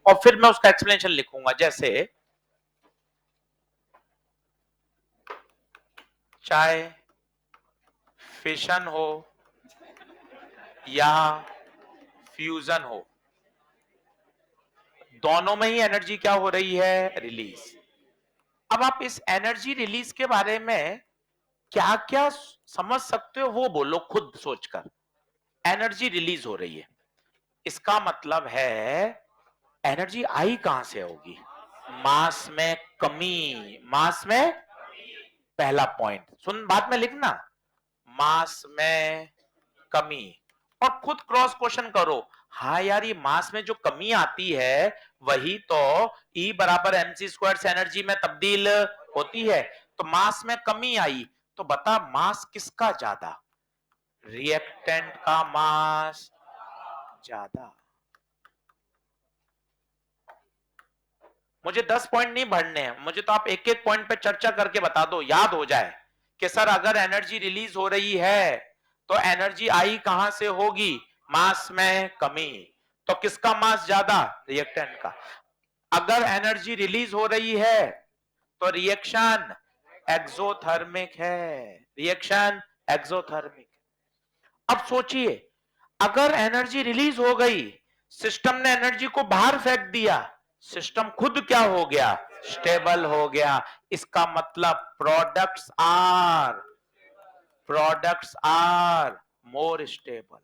और फिर मैं उसका एक्सप्लेनेशन लिखूंगा। जैसे चाहे फिशन हो या फ्यूजन हो, दोनों में ही एनर्जी क्या हो रही है? रिलीज। अब आप इस एनर्जी रिलीज के बारे में क्या क्या समझ सकते हो वो बोलो खुद सोचकर। एनर्जी रिलीज हो रही है, इसका मतलब है एनर्जी आई कहां से होगी? मास में कमी। मास में, पहला पॉइंट सुन, बाद में लिखना, मास में कमी। और खुद क्रॉस क्वेश्चन करो, हाँ यार ये मास में जो कमी आती है वही तो E बराबर mc स्क्वायर से एनर्जी में तब्दील होती है। तो मास में कमी आई, तो बता मास किसका ज्यादा? रिएक्टेंट का मास ज्यादा। मुझे 10 पॉइंट नहीं भरने हैं, मुझे तो आप एक एक पॉइंट पे चर्चा करके बता दो, याद हो जाए कि सर अगर एनर्जी रिलीज हो रही है तो एनर्जी आई कहां से होगी? मास में कमी। तो किसका मास ज्यादा? रिएक्टेंट का। अगर एनर्जी रिलीज हो रही है तो रिएक्शन एक्सोथर्मिक है। Reaction exothermic. अब सोचिए, अगर एनर्जी रिलीज हो गई, सिस्टम ने एनर्जी को बाहर फेंक दिया, सिस्टम खुद क्या हो गया? स्टेबल हो गया। इसका मतलब प्रोडक्ट्स आर मोर स्टेबल।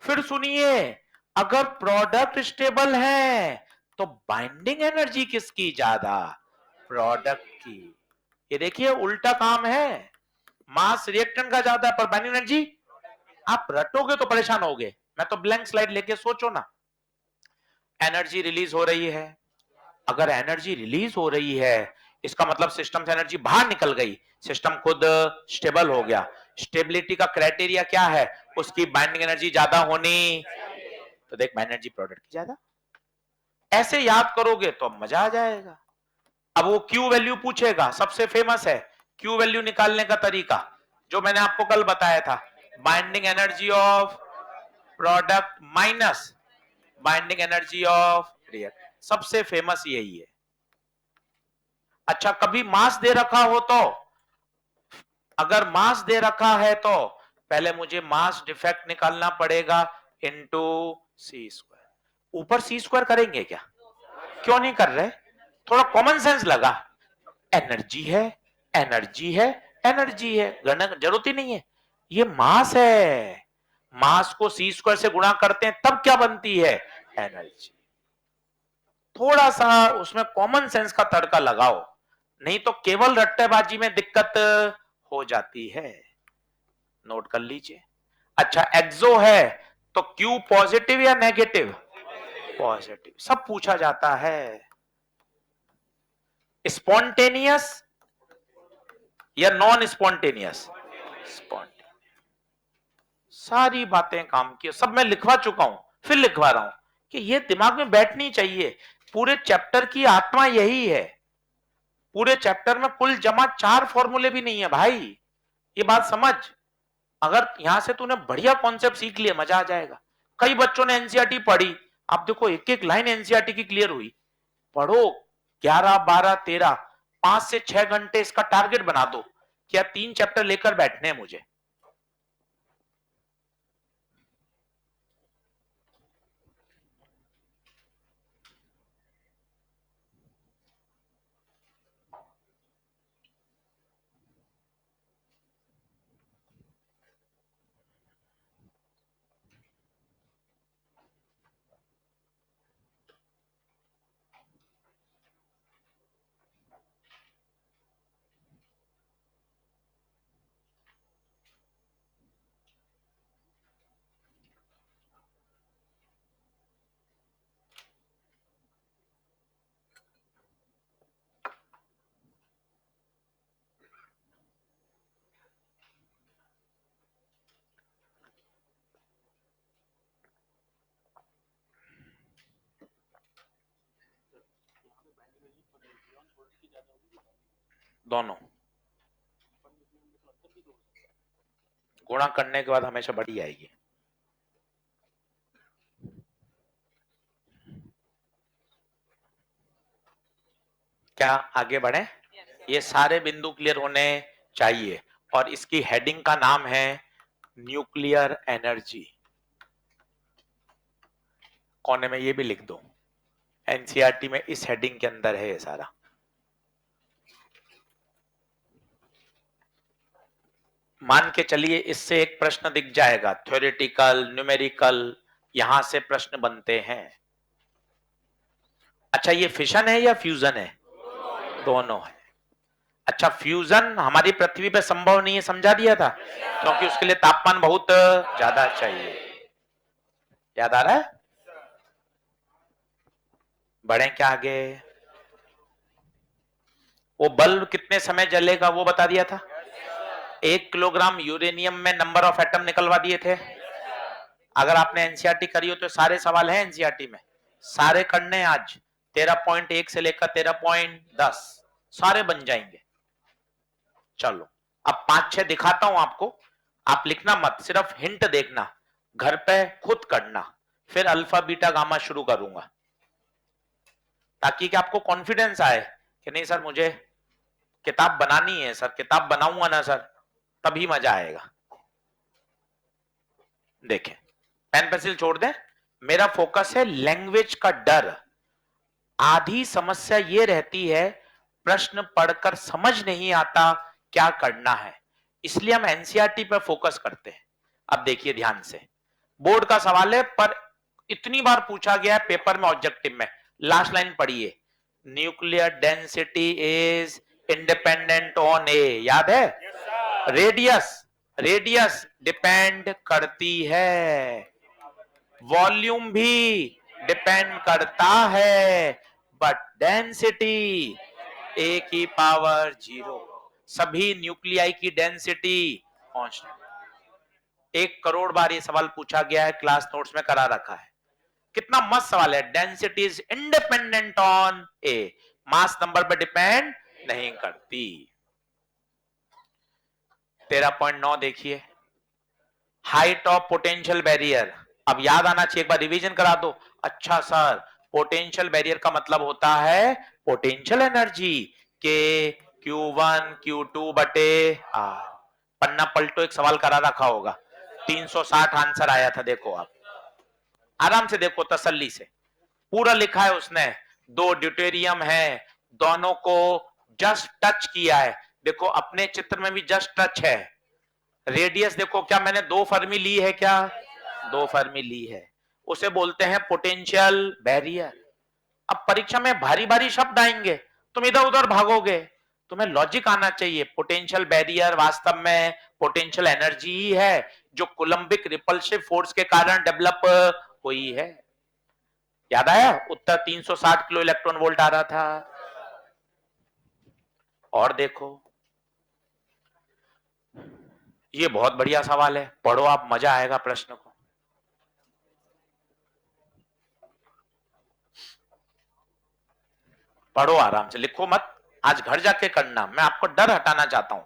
फिर सुनिए, अगर प्रोडक्ट स्टेबल है तो बाइंडिंग एनर्जी किसकी ज्यादा? प्रोडक्ट की। ये देखिए उल्टा काम है, मास रिएक्टेंट का ज्यादा है पर बाइंडिंग एनर्जी। आप रटोगे तो परेशान होगे, मैं तो ब्लैंक स्लाइड लेके सोचो ना। एनर्जी रिलीज हो रही है, अगर एनर्जी रिलीज हो रही है इसका मतलब सिस्टम से एनर्जी बाहर निकल गई, सिस्टम खुद स्टेबल हो गया। स्टेबिलिटी का क्राइटेरिया क्या है? उसकी बाइंडिंग एनर्जी ज्यादा होनी। तो देख बाइंडिंग एनर्जी प्रोडक्ट की ज्यादा। ऐसे याद करोगे तो मजा आ जाएगा। अब वो क्यू वैल्यू पूछेगा, सबसे फेमस है क्यू वैल्यू निकालने का तरीका, जो मैंने आपको कल बताया था, binding energy of product minus binding energy of react. सबसे फेमस यही है। अच्छा कभी मास दे रखा हो तो, अगर मास दे रखा है तो पहले मुझे मास डिफेक्ट निकालना पड़ेगा इनटू सी स्क्वायर। ऊपर सी स्क्वायर करेंगे क्या? क्यों नहीं कर रहे? थोड़ा कॉमन सेंस लगा। एनर्जी है, एनर्जी है, एनर्जी है, गणना जरूरत ही नहीं है। ये मास है, मास को सी स्क्वायर से गुणा करते हैं तब क्या बनती है? एनर्जी। थोड़ा सा उसमें कॉमन सेंस का तड़का लगाओ, नहीं तो केवल रट्टेबाजी में दिक्कत हो जाती है। नोट कर लीजिए। अच्छा एक्सो है तो क्यू पॉजिटिव या नेगेटिव? पॉजिटिव। सब पूछा जाता है। स्पॉन्टेनियस या नॉन स्पॉन्टेनियस? स्पॉन्टेनियस। सारी बातें काम की, सब मैं लिखवा चुका हूं, फिर लिखवा रहा हूं कि ये दिमाग में बैठनी चाहिए। पूरे चैप्टर की आत्मा यही है। पूरे चैप्टर में कुल जमा 4 फॉर्मूले भी नहीं है भाई, ये बात समझ। अगर यहां से तूने बढ़िया कॉन्सेप्ट सीख लिया मजा आ जाएगा। कई बच्चों ने एनसीईआरटी पढ़ी, आप देखो एक एक लाइन एनसीईआरटी की क्लियर हुई। पढ़ो 11 12 13, 5 से 6 घंटे इसका टारगेट बना दो, क्या 3 चैप्टर लेकर बैठने हैं मुझे। दोनों गुणा करने के बाद हमेशा बड़ी आएगी। क्या आगे बढ़े? ये सारे बिंदु क्लियर होने चाहिए और इसकी हेडिंग का नाम है न्यूक्लियर एनर्जी। कोने में ये भी लिख दो, एनसीईआरटी में इस हेडिंग के अंदर है ये सारा। मान के चलिए इससे एक प्रश्न दिख जाएगा, थ्योरेटिकल, न्यूमेरिकल, यहां से प्रश्न बनते हैं। अच्छा, ये फिशन है या फ्यूजन है? दोनों है। अच्छा, फ्यूजन हमारी पृथ्वी पे संभव नहीं है, समझा दिया था, क्योंकि उसके लिए तापमान बहुत ज्यादा चाहिए। याद आ रहा है? बढ़े क्या आगे? वो बल्ब कितने समय जलेगा वो बता दिया था। 1 किलोग्राम यूरेनियम में नंबर ऑफ एटम निकलवा दिए थे। अगर आपने एनसीईआरटी करी हो तो सारे सवाल हैं एनसीईआरटी में, सारे करने आज। 13.1 से लेकर 13.10 सारे बन जाएंगे। चलो अब 5-6 दिखाता हूं आपको, आप लिखना मत, सिर्फ हिंट देखना, घर पे खुद करना, फिर अल्फा बीटा गामा शुरू करूंगा, ताकि कि आपको कॉन्फिडेंस आए कि नहीं सर मुझे किताब बनानी है, सर किताब बनाऊंगा ना सर तभी मजा आएगा। देखें, पेन पेंसिल छोड़ दें, मेरा फोकस है लैंग्वेज का डर। आधी समस्या ये रहती है प्रश्न पढ़कर समझ नहीं आता क्या करना है, इसलिए हम एनसीईआरटी पर फोकस करते हैं। अब देखिए ध्यान से, बोर्ड का सवाल है पर इतनी बार पूछा गया है पेपर में, ऑब्जेक्टिव में। लास्ट लाइन पढ़िए, nuclear density is independent on A, याद है? रेडियस, रेडियस डिपेंड करती है, वॉल्यूम भी डिपेंड करता है, बट डेंसिटी ए की पावर 0। सभी न्यूक्लियाई की डेंसिटी कांस्टेंट। 1 करोड़ बार ये सवाल पूछा गया है, क्लास नोट्स में करा रखा है। कितना मस्त सवाल है, density is independent on A, mass number पे डिपेंड नहीं करती। 13.9 देखिए, हाइट ऑफ पोटेंशियल बैरियर। अब याद आना चाहिए, एक बार रिवीजन करा दो। अच्छा सर, पोटेंशियल बैरियर का मतलब होता है पोटेंशियल एनर्जी के Q1 Q2 बटे आर। पन्ना पलटो, एक सवाल करा रखा होगा, 360 आंसर आया था, देखो आप आराम से देखो, तसल्ली से पूरा लिखा है उसने। 2 ड्यूटेरियम है, दोनों को जस्ट टच किया है, देखो अपने चित्र में भी जस्ट टच है। रेडियस देखो, क्या मैंने 2 फर्मी ली है? क्या 2 फर्मी ली है? उसे बोलते हैं पोटेंशियल बैरियर। अब परीक्षा में भारी भारी शब्द आएंगे, तुम इधर उधर भागोगे, तुम्हें लॉजिक आना चाहिए। पोटेंशियल बैरियर वास्तव में पोटेंशियल एनर्जी ही है जो कोलंबिक रिपल्सिव फोर्स के कारण डेवलप हुई है। याद आया? उत्तर 360 किलो इलेक्ट्रॉन वोल्ट आ रहा था। और देखो, ये बहुत बढ़िया सवाल है, पढ़ो आप, मजा आएगा प्रश्न को। पढ़ो आराम से, लिखो मत, आज घर जाके करना, मैं आपको डर हटाना चाहता हूं।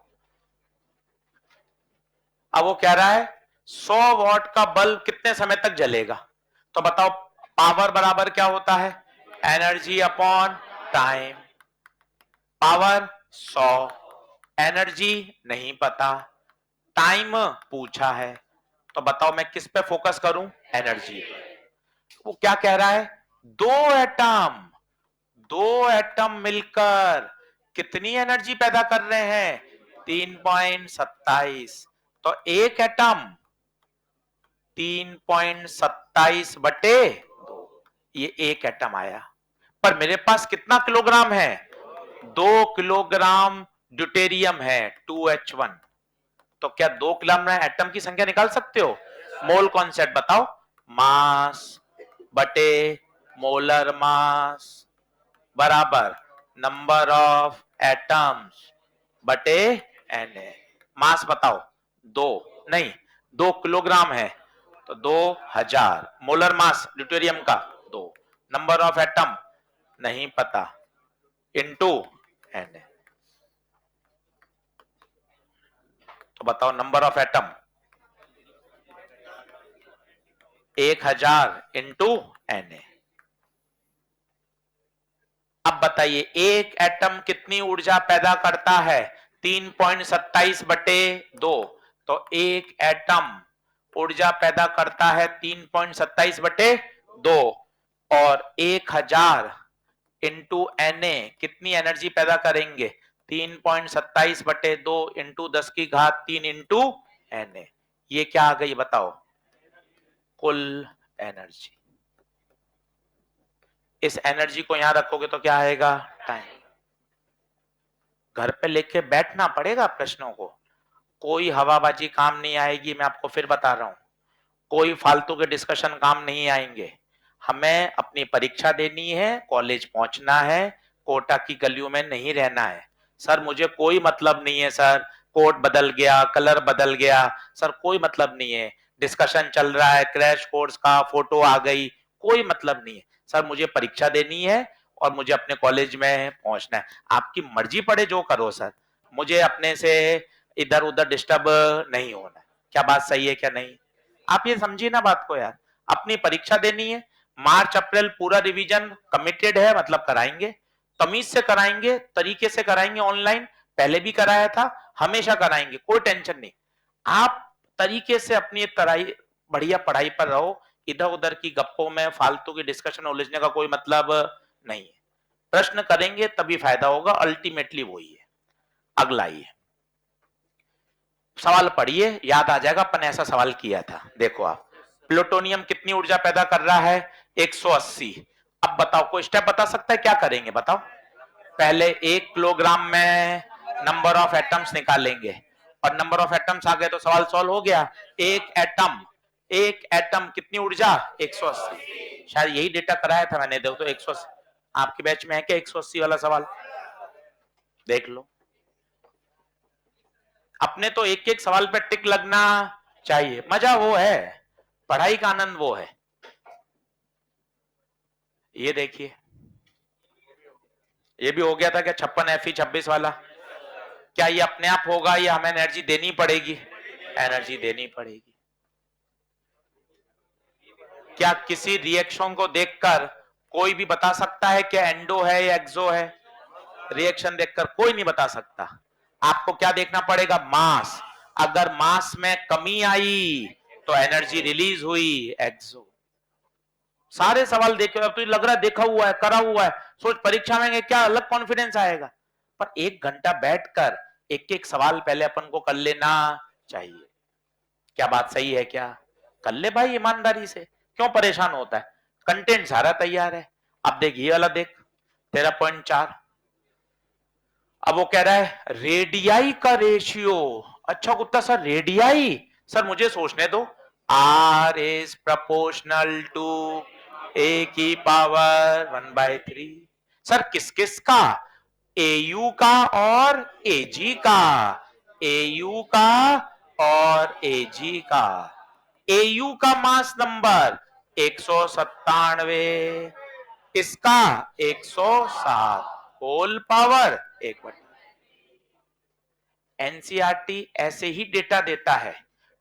अब वो कह रहा है 100 वॉट का बल्ब कितने समय तक जलेगा? तो बताओ, पावर बराबर क्या होता है? Energy upon time. Power 100, energy नहीं पता, टाइम पूछा है, तो बताओ मैं किस पे फोकस करूं? एनर्जी पे। वो क्या कह रहा है, दो एटम, 2 एटम मिलकर कितनी एनर्जी पैदा कर रहे हैं? 3.27। तो एक एटम 3.27 बटे 2, ये एक एटम आया। पर मेरे पास कितना किलोग्राम है? 2 किलोग्राम ड्यूटेरियम है, 2H1। तो क्या 2 किलोग्राम एटम की संख्या निकाल सकते हो? मोल कॉन्सेप्ट बताओ, मास बटे मोलर मास बराबर नंबर ऑफ एटम्स बटे एन ए। मास बताओ, 2 नहीं, 2 किलोग्राम है तो 2000। मोलर मास ड्यूटेरियम का 2, नंबर ऑफ एटम नहीं पता, इनटू एन ए। तो बताओ number of atom 1000 into N A. अब बताइए एक एटम कितनी ऊर्जा पैदा करता है? 3.27/2। तो एक एटम ऊर्जा पैदा करता है 3.27/2 और 1000 इंटू Na कितनी एनर्जी पैदा करेंगे? 3.27/2 इंटू 10⁻³ इंटू Na। ये क्या आ गई बताओ? कुल एनर्जी। इस एनर्जी को यहां रखोगे तो क्या आएगा? टाइम। घर पे लेके बैठना पड़ेगा प्रश्नों को, कोई हवाबाजी काम नहीं आएगी। मैं आपको फिर बता रहा हूं, कोई फालतू के डिस्कशन काम नहीं आएंगे। हमें अपनी परीक्षा देनी है, कॉलेज पहुंचना है, कोटा की गलियों में नहीं रहना है। सर मुझे कोई मतलब नहीं है सर, कोट बदल गया, कलर बदल गया, सर कोई मतलब नहीं है। डिस्कशन चल रहा है क्रैश कोर्स का, फोटो आ गई, कोई मतलब नहीं है। सर मुझे परीक्षा देनी है और मुझे अपने कॉलेज में पहुंचना है। आपकी मर्जी पड़े जो करो सर, मुझे अपने से इधर उधर डिस्टर्ब नहीं होना है। क्या बात सही है क्या नहीं? आप ये समझिए ना बात को यार। अपनी परीक्षा देनी है, मार्च अप्रैल पूरा रिवीजन कमिटेड है, मतलब कराएंगे, तमीज से कराएंगे, तरीके से कराएंगे। ऑनलाइन पहले भी कराया था, हमेशा कराएंगे, कोई टेंशन नहीं। आप तरीके से अपनी तराई बढ़िया पढ़ाई पर रहो, इधर उधर की गप्पों में फालतू की डिस्कशन उलझने का कोई मतलब नहीं है। प्रश्न करेंगे तभी फायदा होगा, अल्टीमेटली वही है। अगला ही है सवाल, पढ़िए याद आ जाएगा, अपन ऐसा सवाल किया था। देखो आप, प्लूटोनियम कितनी ऊर्जा पैदा कर रहा है? 180। अब बताओ, कोई स्टेप बता सकता है? क्या करेंगे बताओ? पहले 1 किलोग्राम में नंबर ऑफ एटम्स निकालेंगे, और नंबर ऑफ एटम्स आ गए तो सवाल सॉल्व हो गया। एक एटम कितनी ऊर्जा? 180। शायद यही डेटा कराया था मैंने, देखो तो 180। आपके बैच में है क्या 180 वाला सवाल? देख लो। अपने तो एक एक सवाल पे टिक लगना चाहिए, मजा वो है, पढ़ाई का आनंद वो है। ये देखिए, ये भी हो गया था क्या 56 Fe 26 वाला? क्या ये अपने आप होगा या हमें एनर्जी देनी पड़ेगी? एनर्जी देनी पड़ेगी। क्या किसी रिएक्शन को देखकर कोई भी बता सकता है क्या एंडो है या एक्सो है? रिएक्शन देखकर कोई नहीं बता सकता। आपको क्या देखना पड़ेगा? मास। अगर मास में कमी आई तो एनर्जी रिलीज हुई, एक्सो। सारे सवाल देखे, अब तो लग रहा है देखा हुआ है, करा हुआ है। सोच परीक्षा में क्या अलग कॉन्फिडेंस आएगा। पर 1 घंटा बैठकर एक एक सवाल पहले अपन को कर लेना चाहिए। क्या बात सही है क्या? कर ले भाई ईमानदारी से, क्यों परेशान होता है? कंटेंट सारा तैयार है। अब देख ये वाला देख, 13.4। अब वो कह रहा है रेडियाई का रेशियो। अच्छा कुत्ता सर रेडियाई, सर मुझे सोचने दो। आर इज प्रपोर्शनल टू ए की पावर 1/3। सर किस किस का? एयू का और एजी का। एयू का और एजी का। एयू का मास नंबर 197, इसका 107, होल पावर 1/3। एनसीईआरटी ऐसे ही डेटा देता है,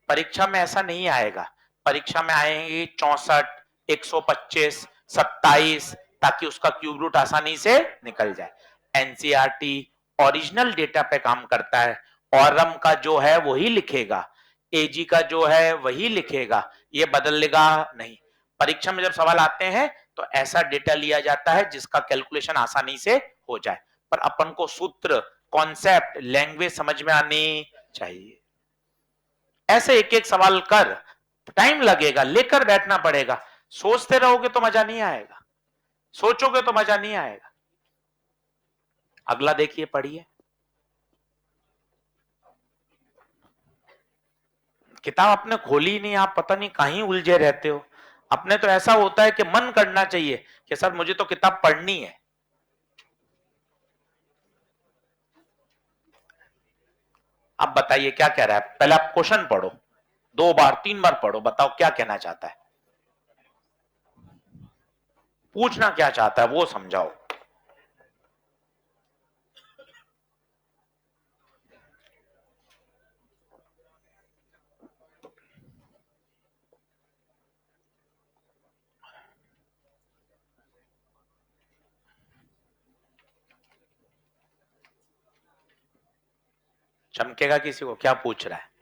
परीक्षा में ऐसा नहीं आएगा। परीक्षा में आएंगे 64, 125, 27, ताकि उसका क्यूब रूट आसानी से निकल जाए। एनसीईआरटी ओरिजिनल डेटा पे काम करता है, औरम का जो है वही लिखेगा, एजी का जो है वही लिखेगा, ये बदलेगा नहीं। परीक्षा में जब सवाल आते हैं तो ऐसा डेटा लिया जाता है जिसका कैलकुलेशन आसानी से हो जाए। पर अपन को सूत्र, कॉन्सेप्ट, लैंग्वेज समझ में आनी चाहिए। ऐसे एक एक सवाल कर, टाइम लगेगा, लेकर बैठना पड़ेगा। सोचते रहोगे तो मजा नहीं आएगा, सोचोगे तो मजा नहीं आएगा। अगला देखिए, पढ़िए। किताब आपने खोली नहीं, आप पता नहीं कहीं उलझे रहते हो। अपने तो ऐसा होता है कि मन करना चाहिए कि सर मुझे तो किताब पढ़नी है। अब बताइए क्या कह रहा है, पहले आप क्वेश्चन पढ़ो, 2 बार 3 बार पढ़ो, बताओ क्या कहना चाहता है, पूछना क्या चाहता है वो समझाओ। चमकेगा किसी को? क्या पूछ रहा है?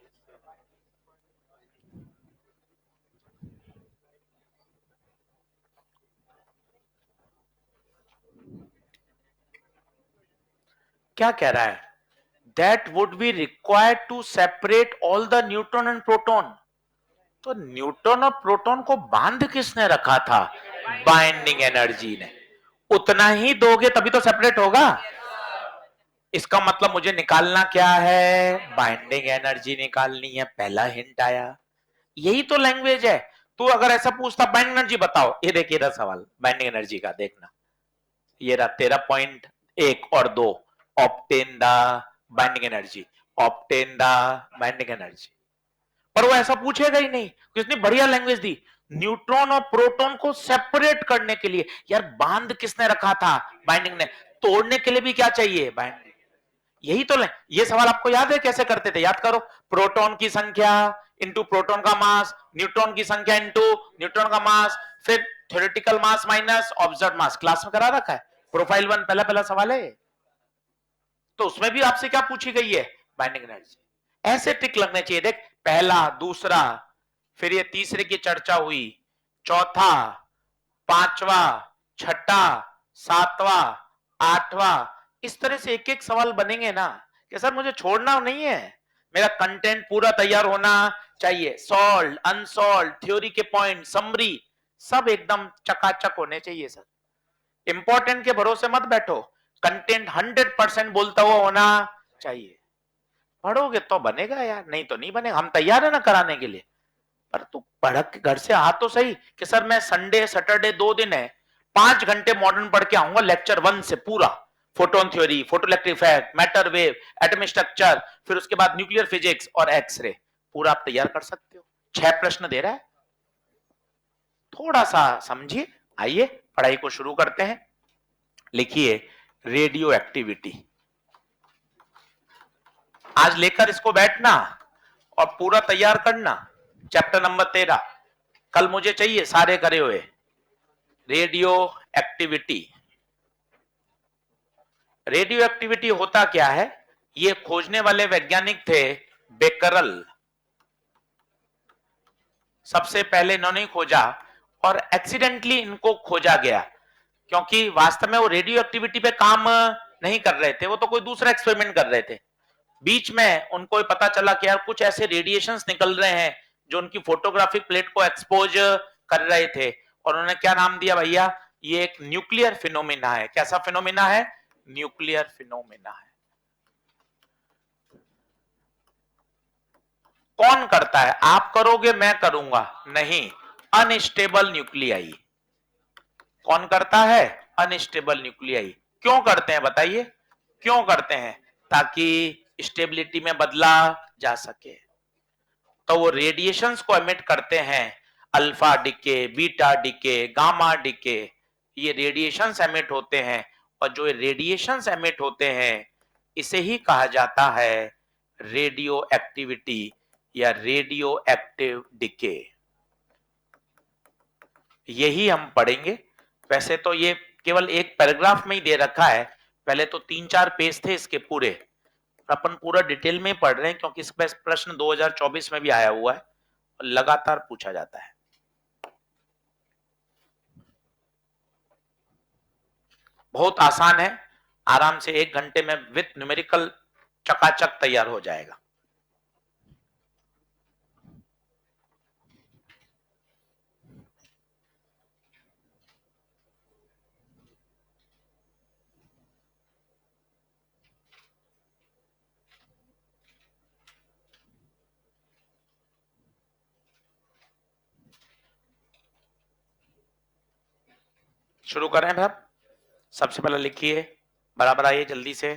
क्या कह रहा है? That would be required to separate all the neutron and proton. तो न्यूट्रॉन और प्रोटॉन को बांध किसने रखा था? बाइंडिंग एनर्जी ने। उतना ही दोगे तभी तो सेपरेट होगा। इसका मतलब मुझे निकालना क्या है? बाइंडिंग एनर्जी निकालनी है। पहला हिंट आया। यही तो लैंग्वेज है। तू अगर ऐसा पूछता बाइंडिंग एनर्जी बताओ, ये देखिए रहा सवाल बाइंडिंग एनर्जी का, देखना ये रहा तेरा पॉइंट 1 और 2। Obtain the binding energy, obtain the binding energy. पर वो ऐसा पूछेगा ही नहीं। किसने बढ़िया लैंग्वेज दी? न्यूट्रॉन और प्रोटॉन को सेपरेट करने के लिए। यार बांध किसने रखा था? बाइंडिंग ने। तोड़ने के लिए भी क्या चाहिए? बाइंडिंग। यही तो ये सवाल आपको याद है कैसे करते थे? याद करो। प्रोटॉन की संख्या इंटू प्रोटॉन का मास, न्यूट्रॉन की संख्या इंटू न्यूट्रॉन का मास, फिर थ्योरेटिकल मास माइनस ऑब्जर्व मास। क्लास में करा रखा है। प्रोफाइल 1 पहला पहला सवाल है। तो उसमें भी आपसे क्या पूछी गई है? Binding energy. ऐसे टिक लगने चाहिए। देख, पहला, दूसरा, फिर ये तीसरे की चर्चा हुई, चौथा, पांचवा, छठा, सातवां, आठवां। इस तरह से एक एक सवाल बनेंगे ना कि सर मुझे छोड़ना नहीं है, मेरा कंटेंट पूरा तैयार होना चाहिए। सॉल्व, अनसॉल्व, थ्योरी के पॉइंट, समरी, सब एकदम चकाचक होने चाहिए सर। इंपॉर्टेंट के भरोसे मत बैठो। कंटेंट 100% बोलता हुआ होना चाहिए। पढ़ोगे तो बनेगा यार, नहीं तो नहीं बनेगा। हम तैयार है ना कराने के लिए। पर तू पढ़ के घर से आ तो सही कि सर मैं संडे सैटरडे 2 दिन है, 5 घंटे मॉडर्न पढ़ के आऊंगा लेक्चर 1 से पूरा। Photon theory, photoelectric effect, matter wave, atomic structure, फिर उसके बाद न्यूक्लियर फिजिक्स और एक्सरे, पूरा आप तैयार कर सकते हो। 6 प्रश्न दे रहा है। थोड़ा सा समझिए। आइए पढ़ाई को शुरू करते हैं। लिखिए रेडियो एक्टिविटी। आज लेकर इसको बैठना और पूरा तैयार करना। चैप्टर नंबर 13 कल मुझे चाहिए सारे करे हुए। Radio activity. रेडियो एक्टिविटी होता क्या है? ये खोजने वाले वैज्ञानिक थे बेकरल। सबसे पहले इन्होंने खोजा और एक्सीडेंटली इनको खोजा गया, क्योंकि वास्तव में वो रेडियो एक्टिविटी पे काम नहीं कर रहे थे, वो तो कोई दूसरा एक्सपेरिमेंट कर रहे थे। बीच में उनको पता चला कि यार कुछ ऐसे रेडिएशंस निकल रहे हैं जो उनकी फोटोग्राफिक प्लेट को एक्सपोज कर रहे थे, और उन्होंने क्या नाम दिया भैया? ये एक न्यूक्लियर फिनोमिना है। कैसा फिनोमिना है? न्यूक्लियर फिनोमिना है। कौन करता है? आप करोगे, मैं करूंगा? नहीं। Unstable nuclei. कौन करता है? Unstable nuclei. क्यों करते हैं बताइए? क्यों करते हैं? ताकि स्टेबिलिटी में बदला जा सके। तो वो रेडिएशंस को एमिट करते हैं। Alpha decay, beta decay, gamma decay, ये रेडिएशंस एमिट होते हैं। और जो रेडिएशंस एमिट होते हैं इसे ही कहा जाता है रेडियो एक्टिविटी या रेडियो एक्टिव डिके। यही हम पढ़ेंगे। वैसे तो ये केवल एक पैराग्राफ में ही दे रखा है, पहले तो 3-4 पेज थे इसके पूरे। अपन पूरा डिटेल में पढ़ रहे हैं क्योंकि इस पर प्रश्न 2024 में भी आया हुआ है और लगातार पूछा जाता है। बहुत आसान है। आराम से 1 घंटे में विथ न्यूमेरिकल चकाचक तैयार हो जाएगा। शुरू करें फिर। सबसे पहले लिखिए, बराबर आइए जल्दी से।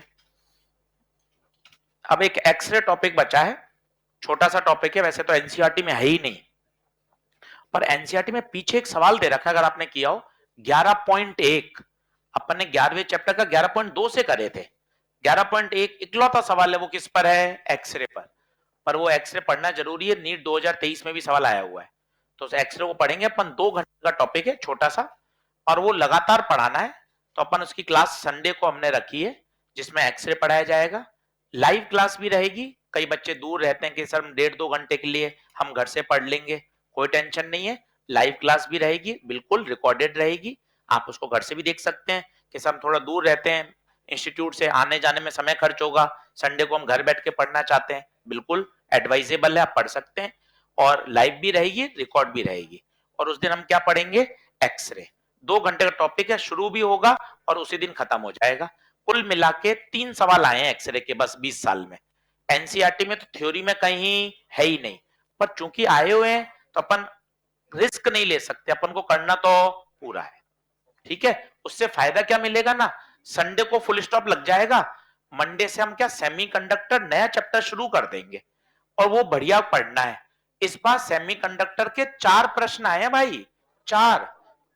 अब एक एक्सरे टॉपिक बचा है। छोटा सा टॉपिक है, वैसे तो एनसीईआरटी में है ही नहीं, पर एनसीईआरटी में पीछे एक सवाल दे रखा है, अगर आपने किया हो 11.1। अपन ने 11वें चैप्टर का 11.2 से करे थे। 11.1 इकलौता सवाल है, वो किस पर है? एक्सरे पर वो एक्सरे पढ़ना जरूरी है। नीट 2023 में भी सवाल आया हुआ है, तो उस एक्सरे को पढ़ेंगे अपन। 2 घंटे का टॉपिक है, छोटा सा, और वो लगातार पढ़ाना है। तो अपन उसकी क्लास संडे को हमने रखी है जिसमें एक्सरे पढ़ाया जाएगा। लाइव क्लास भी रहेगी। कई बच्चे दूर रहते हैं कि सर हम 1.5-2 घंटे के लिए हम घर से पढ़ लेंगे, कोई टेंशन नहीं है। लाइव क्लास भी रहेगी, बिल्कुल रिकॉर्डेड रहेगी। आप उसको घर से भी देख सकते हैं कि सर हम थोड़ा दूर रहते हैं इंस्टीट्यूट से, आने जाने में समय खर्च होगा, संडे को हम घर बैठ के पढ़ना चाहते हैं, बिल्कुल एडवाइजेबल है, आप पढ़ सकते हैं। और लाइव भी रहेगी, रिकॉर्ड भी रहेगी। और उस दिन हम क्या पढ़ेंगे? एक्सरे। 2 घंटे का टॉपिक है, शुरू भी होगा और उसी दिन खत्म हो जाएगा। कुल मिला के 3 सवाल आए हैं एक्सरे के बस 20 साल में। एनसीईआरटी में तो थ्योरी में कहीं है ही नहीं, पर चूंकि आए हुए हैं तो अपन रिस्क नहीं ले सकते, अपन को करना तो पूरा है। ठीक है, उससे फायदा क्या मिलेगा ना, संडे को फुल स्टॉप लग जाएगा। मंडे से हम क्या सेमीकंडक्टर नया चैप्टर शुरू कर देंगे और वो बढ़िया पढ़ना है। इस बार सेमीकंडक्टर के 4 प्रश्न आए हैं भाई, 4।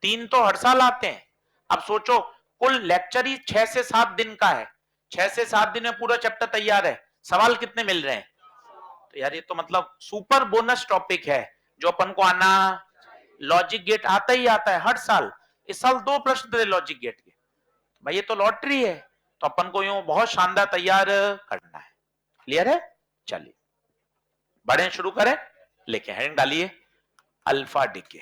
3 तो हर साल आते हैं। अब सोचो, कुल लेक्चर ही 6 से 7 दिन का है, 6 से 7 दिन में पूरा चैप्टर तैयार है, सवाल कितने मिल रहे हैं? तो यार ये तो मतलब सुपर बोनस टॉपिक है जो अपन को आना। लॉजिक गेट आता ही आता है हर साल, इस साल 2 प्रश्न थे लॉजिक गेट के। भाई ये तो लॉटरी है, तो अपन को यूं बहुत शानदार तैयार करना है। क्लियर है? चलिए बढ़े, शुरू करें। लिखे हेडिंग डालिए, अल्फा डीके।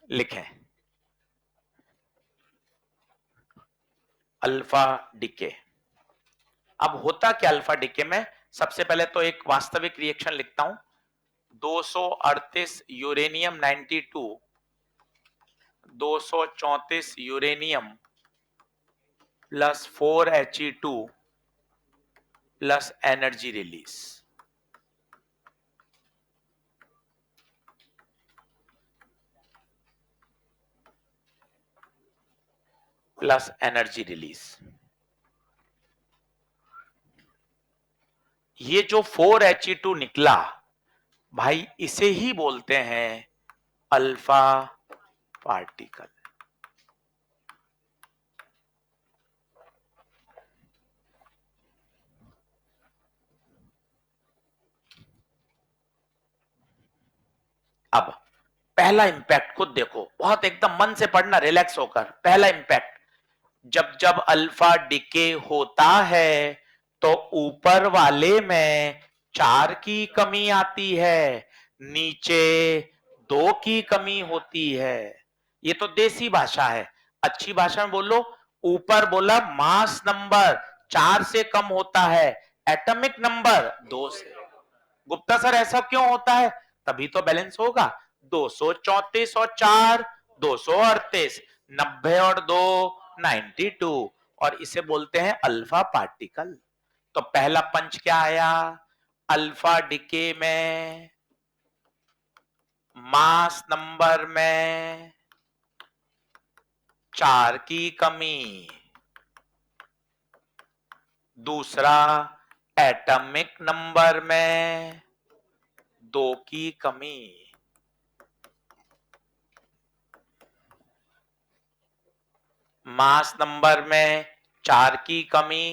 लिखें अल्फा डीके। अब होता क्या अल्फा डीके में? सबसे पहले तो एक वास्तविक रिएक्शन लिखता हूं। 238 uranium 92, 234 uranium plus 4He2 plus energy release. Plus energy release. ये जो 4He2 निकला भाई, इसे ही बोलते हैं अल्फा पार्टिकल। अब पहला इंपैक्ट खुद देखो, बहुत एकदम मन से पढ़ना, रिलैक्स होकर। पहला इंपैक्ट, जब जब अल्फा डिके होता है तो ऊपर वाले में 4 की कमी आती है, नीचे 2 की कमी होती है। ये तो देसी भाषा है, अच्छी भाषा में बोलो। ऊपर बोला मास नंबर 4 से कम होता है, एटॉमिक नंबर 2 से। गुप्ता सर ऐसा क्यों होता है? तभी तो बैलेंस होगा। 234 और 4 238, 90 और 2 92, और इसे बोलते हैं अल्फा पार्टिकल। तो पहला पंच क्या आया? अल्फा डिके में मास नंबर में 4 की कमी। दूसरा, एटॉमिक नंबर में 2 की कमी। मास नंबर में 4 की कमी,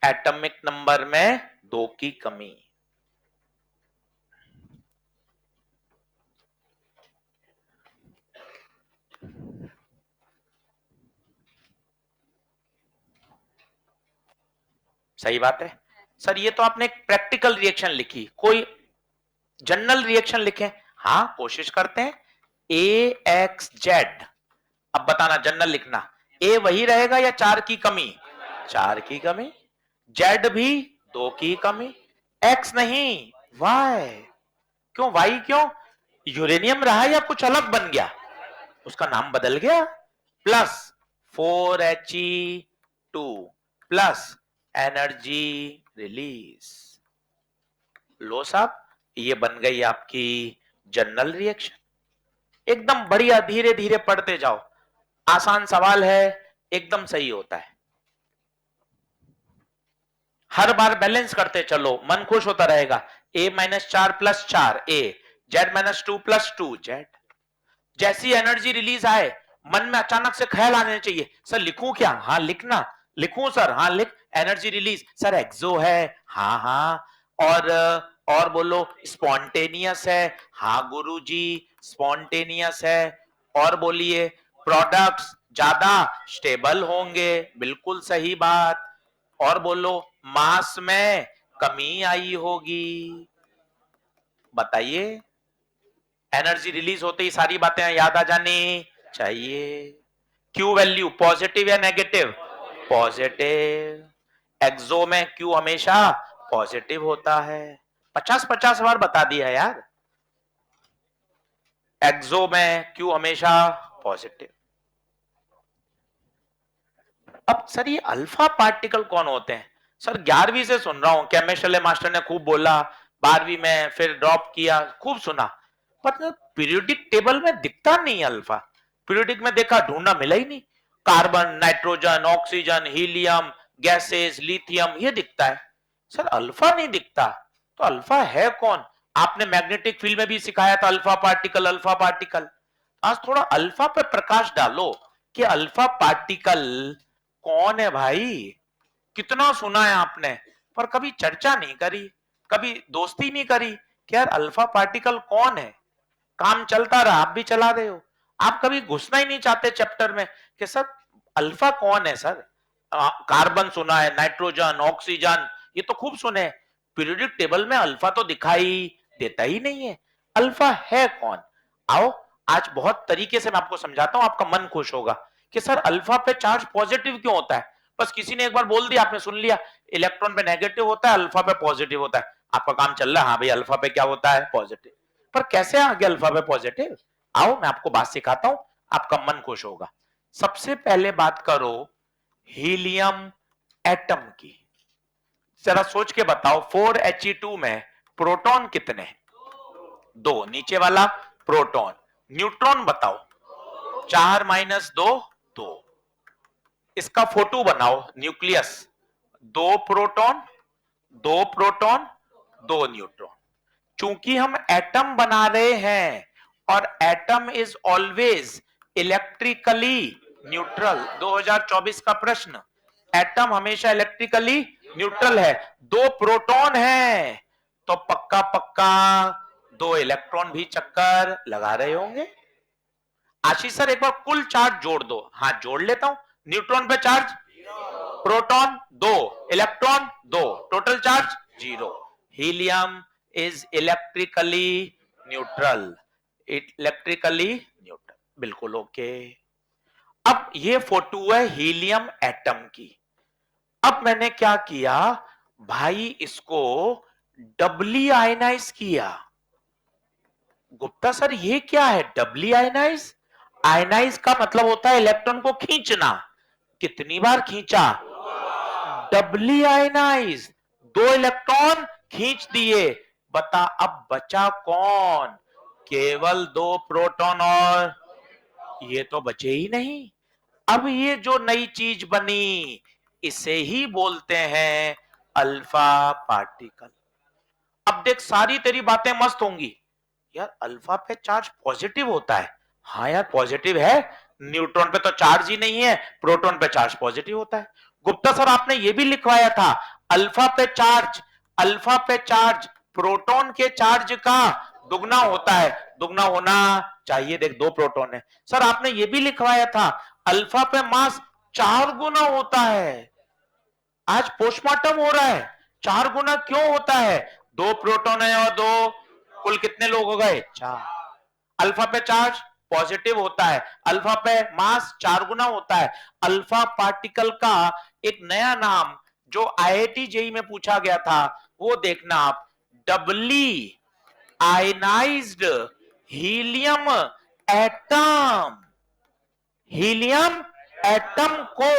एटॉमिक नंबर में 2 की कमी। सही बात है सर, ये तो आपने एक प्रैक्टिकल रिएक्शन लिखी, कोई जनरल रिएक्शन लिखे? हाँ कोशिश करते हैं। AXZ, अब बताना, जनरल लिखना। ए वही रहेगा या 4 की कमी? 4 की कमी। जेड भी 2 की कमी। एक्स नहीं, वाई। क्यों वाई? क्यों? यूरेनियम रहा या कुछ अलग बन गया? उसका नाम बदल गया। Plus 4He2 plus energy release. लो साहब, ये बन गई आपकी जनरल रिएक्शन। एकदम बढ़िया, धीरे धीरे पढ़ते जाओ, आसान सवाल है, एकदम सही होता है। हर बार बैलेंस करते चलो, मन खुश होता रहेगा। A-4 plus 4 A, Z-2 plus 2 Z। जैसी एनर्जी रिलीज आए, मन में अचानक से ख्याल आने चाहिए, सर लिखूं क्या? हाँ लिखना। लिखूं सर? हाँ लिख। एनर्जी रिलीज, सर एक्सो है? हाँ हाँ। और बोलो स्पॉन्टेनियस है? हाँ गुरुजी स्पॉन्टेनियस है। और बोलिए प्रोडक्ट्स, ज्यादा स्टेबल होंगे, बिल्कुल सही बात। और बोलो, मास में कमी आई होगी। बताइए, एनर्जी रिलीज होते ही सारी बातें याद आ जानी चाहिए। क्यू वैल्यू पॉजिटिव या नेगेटिव? पॉजिटिव। एक्सो में क्यू हमेशा पॉजिटिव होता है। 50-50 बार बता दिया यार। एक्सो में क्यू हमेशा पॉजिटिव। अब सर ये अल्फा पार्टिकल कौन होते हैं? सर 11वीं से सुन रहा हूं, केमिस्ट्री मास्टर ने खूब बोला, 12वीं में फिर ड्रॉप किया, खूब सुना, पर पीरियोडिक टेबल में दिखता नहीं अल्फा। पीरियोडिक में देखा, ढूंढना, मिला ही नहीं। Carbon, nitrogen, oxygen, helium, gases, lithium, ये दिखता है, सर अल्फा नहीं दिखता। तो अल्फा है कौन? आपने मैग्नेटिक फील्ड में भी सिखाया था अल्फा पार्टिकल, अल्फा पार्टिकल। आज थोड़ा अल्फा पे प्रकाश डालो कि अल्फा पार्टिकल कौन है भाई। कितना सुना है आपने, पर कभी चर्चा नहीं करी, कभी दोस्ती नहीं करी कि यार अल्फा पार्टिकल कौन है। काम चलता रहा, आप भी चला रहे हो। आप कभी घुसना ही नहीं चाहते चैप्टर में कि सर अल्फा कौन है। सर कार्बन सुना है, नाइट्रोजन, ऑक्सीजन, ये तो खूब सुने। पीरियोडिक टेबल में अल्फा तो दिखाई देता ही नहीं है। अल्फा है कौन? आओ आज बहुत तरीके से मैं आपको समझाता हूं, आपका मन खुश होगा कि सर अल्फा पे चार्ज पॉजिटिव क्यों होता है। बस किसी ने एक बार बोल दिया, आपने सुन लिया, इलेक्ट्रॉन पे नेगेटिव होता है, अल्फा पे पॉजिटिव होता है, आपका काम चल रहा है, हाँ भाई अल्फा पे क्या होता है, पॉजिटिव। पर कैसे आ गया अल्फा पे पॉजिटिव? आओ मैं आपको बात सिखाता हूं, आपका मन खुश होगा। सबसे पहले बात करो हीलियम एटम की। जरा सोच के बताओ, 4He2 में प्रोटॉन कितने? 2, नीचे वाला प्रोटॉन। न्यूट्रॉन बताओ, 4 - 2, 2। इसका फोटो बनाओ, न्यूक्लियस, 2 प्रोटॉन, 2 प्रोटॉन, 2 न्यूट्रॉन। चूंकि हम एटम बना रहे हैं और atom is always electrically neutral, 2024 का प्रश्न, एटम हमेशा इलेक्ट्रिकली न्यूट्रल है। 2 प्रोटॉन है तो पक्का पक्का 2 इलेक्ट्रॉन भी चक्कर लगा रहे होंगे। आशीष सर एक बार कुल चार्ज जोड़ दो। हाँ जोड़ लेता हूं। न्यूट्रॉन पे charge, proton 2, electron 2, total charge 0। Helium is electrically neutral, electrically neutral, बिल्कुल ओके। अब ये फोटो है हीलियम एटम की। अब मैंने क्या किया भाई, इसको डबली आयनाइज किया। गुप्ता सर ये क्या है डबली आयनाइज? आयनाइज का मतलब होता है इलेक्ट्रॉन को खींचना। कितनी बार खींचा? डबली आयनाइज, 2 इलेक्ट्रॉन खींच दिए। बता अब बचा कौन? केवल 2 प्रोटॉन, और ये तो बचे ही नहीं। अब ये जो नई चीज बनी, इसे ही बोलते हैं अल्फा पार्टिकल। अब देख सारी तेरी बातें मस्त होंगी, यार अल्फा पे चार्ज पॉजिटिव होता है। हाँ यार पॉजिटिव है, न्यूट्रॉन पे तो चार्ज ही नहीं है, प्रोटॉन पे चार्ज पॉजिटिव होता है। गुप्ता सर आपने ये भी लिखवाया था, अल्फा पे चार्ज, अल्फा पे चार्ज प्रोटॉन के चार्ज का दुगना होता है, दुगना होना चाहिए। देख 2 प्रोटॉन है। सर आपने ये भी लिखवाया था, अल्फा पे मास 4 गुना होता है। आज पोस्टमार्टम हो रहा है, 4 गुना क्यों होता है? 2 प्रोटॉन है और 2, कुल कितने लोग हो गए? 4। अल्फा पे चार्ज पॉजिटिव होता है, अल्फा पे मास 4 गुना होता है। अल्फा पार्टिकल का एक नया नाम जो IIT जेई में पूछा गया था, वो देखना आप, doubly ionised helium atom. Helium atom को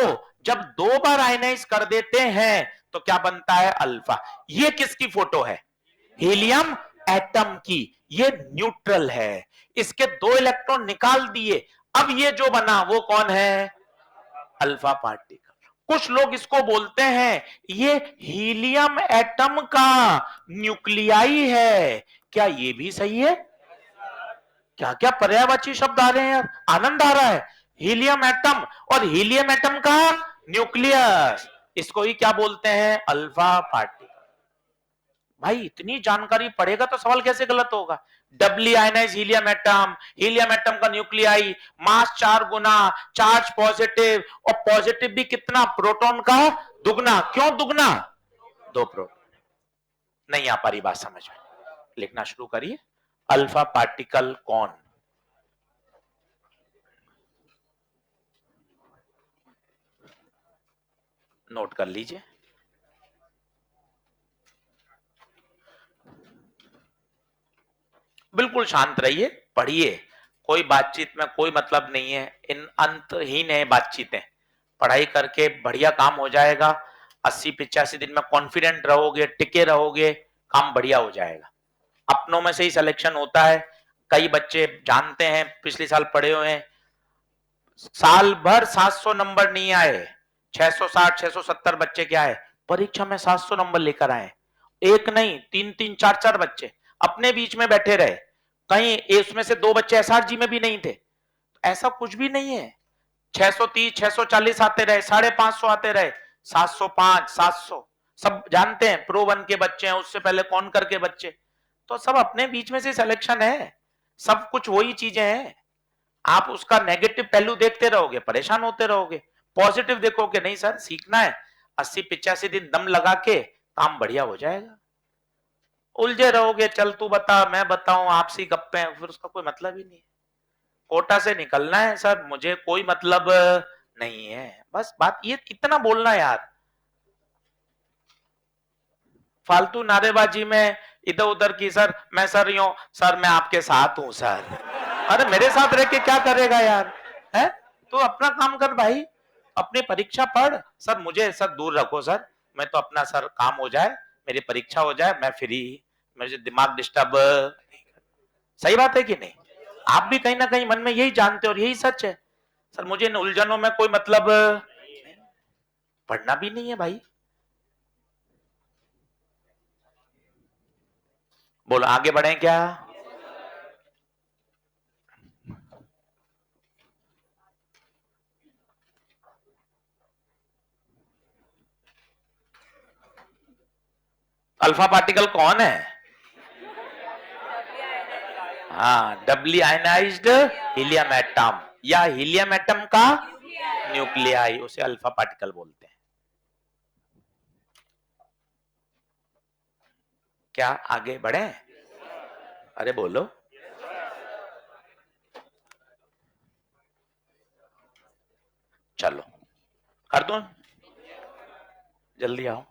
जब 2 बार आयनाइज कर देते हैं तो क्या बनता है? अल्फा। ये किसकी फोटो है? हीलियम एटम की। ये न्यूट्रल है, इसके 2 इलेक्ट्रॉन निकाल दिए। अब ये जो बना वो कौन है? Alpha particle. कुछ लोग इसको बोलते हैं ये हीलियम एटम का न्यूक्लियाई है। क्या ये भी सही है? क्या क्या पर्यायवाची शब्द आ रहे हैं यार, आनंद आ रहा है। हीलियम एटम और हीलियम एटम का न्यूक्लियस, इसको ही क्या बोलते हैं? Alpha particle. भाई इतनी जानकारी पढ़ेगा तो सवाल कैसे गलत होगा। Doubly ionize helium atom, helium atom का न्यूक्लियाई मास 4 गुना, चार्ज पॉजिटिव, और पॉजिटिव भी कितना, प्रोटॉन का दुगना। क्यों दुगना? 2 प्रोटॉन। नहीं आ पा रही बात समझ में, लिखना शुरू करिए। अल्फा पार्टिकल कौन? नोट कर लीजिए। बिल्कुल शांत रहिए, पढ़िए। कोई बातचीत में कोई मतलब नहीं है, इन अंतहीन है बातचीतें। पढ़ाई करके बढ़िया काम हो जाएगा। 80-85 दिन में कॉन्फिडेंट रहोगे, टिके रहोगे, काम बढ़िया हो जाएगा। अपनों में से ही सिलेक्शन होता है। कई बच्चे जानते हैं, पिछले साल पढ़े हुए हैं, साल भर 700 नंबर नहीं आए। 660 670 बच्चे क्या है, परीक्षा में 700 नंबर लेकर आए। एक नहीं, 3-3 4-4 बच्चे अपने बीच में बैठे रहे। कहीं इसमें से 2 बच्चे एसआरजी में भी नहीं थे। ऐसा कुछ भी नहीं है। 630 640 आते रहे, 550 आते रहे, 705 700। सब जानते हैं, प्रो 1 के बच्चे हैं, उससे पहले कौन करके बच्चे, तो सब अपने बीच में से सिलेक्शन है। सब कुछ वही चीजें हैं। आप उसका नेगेटिव पहलू देखते रहोगे, परेशान होते रहोगे। पॉजिटिव देखोगे, नहीं सर सीखना है, 80-85 दिन दम लगा के काम बढ़िया हो जाएगा। उलझे रहोगे, चल तू बता मैं बताऊं, आपसी गप्पे हैं, फिर उसका कोई मतलब ही नहीं है। कोटा से निकलना है सर, मुझे कोई मतलब नहीं है, बस बात ये इतना बोलना यार। फालतू नारेबाजी में इधर उधर की, सर मैं सर यूं, सर मैं आपके साथ हूं सर। अरे मेरे साथ रह के क्या करेगा यार, है? तो अपना काम कर भाई, अपनी परीक्षा पढ़। सर मुझे सर दूर रखो सर, मैं तो अपना सर काम हो जाए, मेरी परीक्षा हो जाए, मैं फ्री, मुझे दिमाग डिस्टर्ब। सही बात है कि नहीं? आप भी कहीं ना कहीं मन में यही जानते हो और यही सच है। सर मुझे इन उलझनों में कोई मतलब, पढ़ना भी नहीं है भाई। बोलो आगे बढ़े क्या? अल्फा पार्टिकल कौन है? हाँ, डबली आयनाइज्ड हीलियम एटम, या हीलियम एटम का न्यूक्लियाई, उसे अल्फा पार्टिकल बोलते हैं। क्या आगे बढ़े? अरे बोलो। चलो कर दो, जल्दी आओ।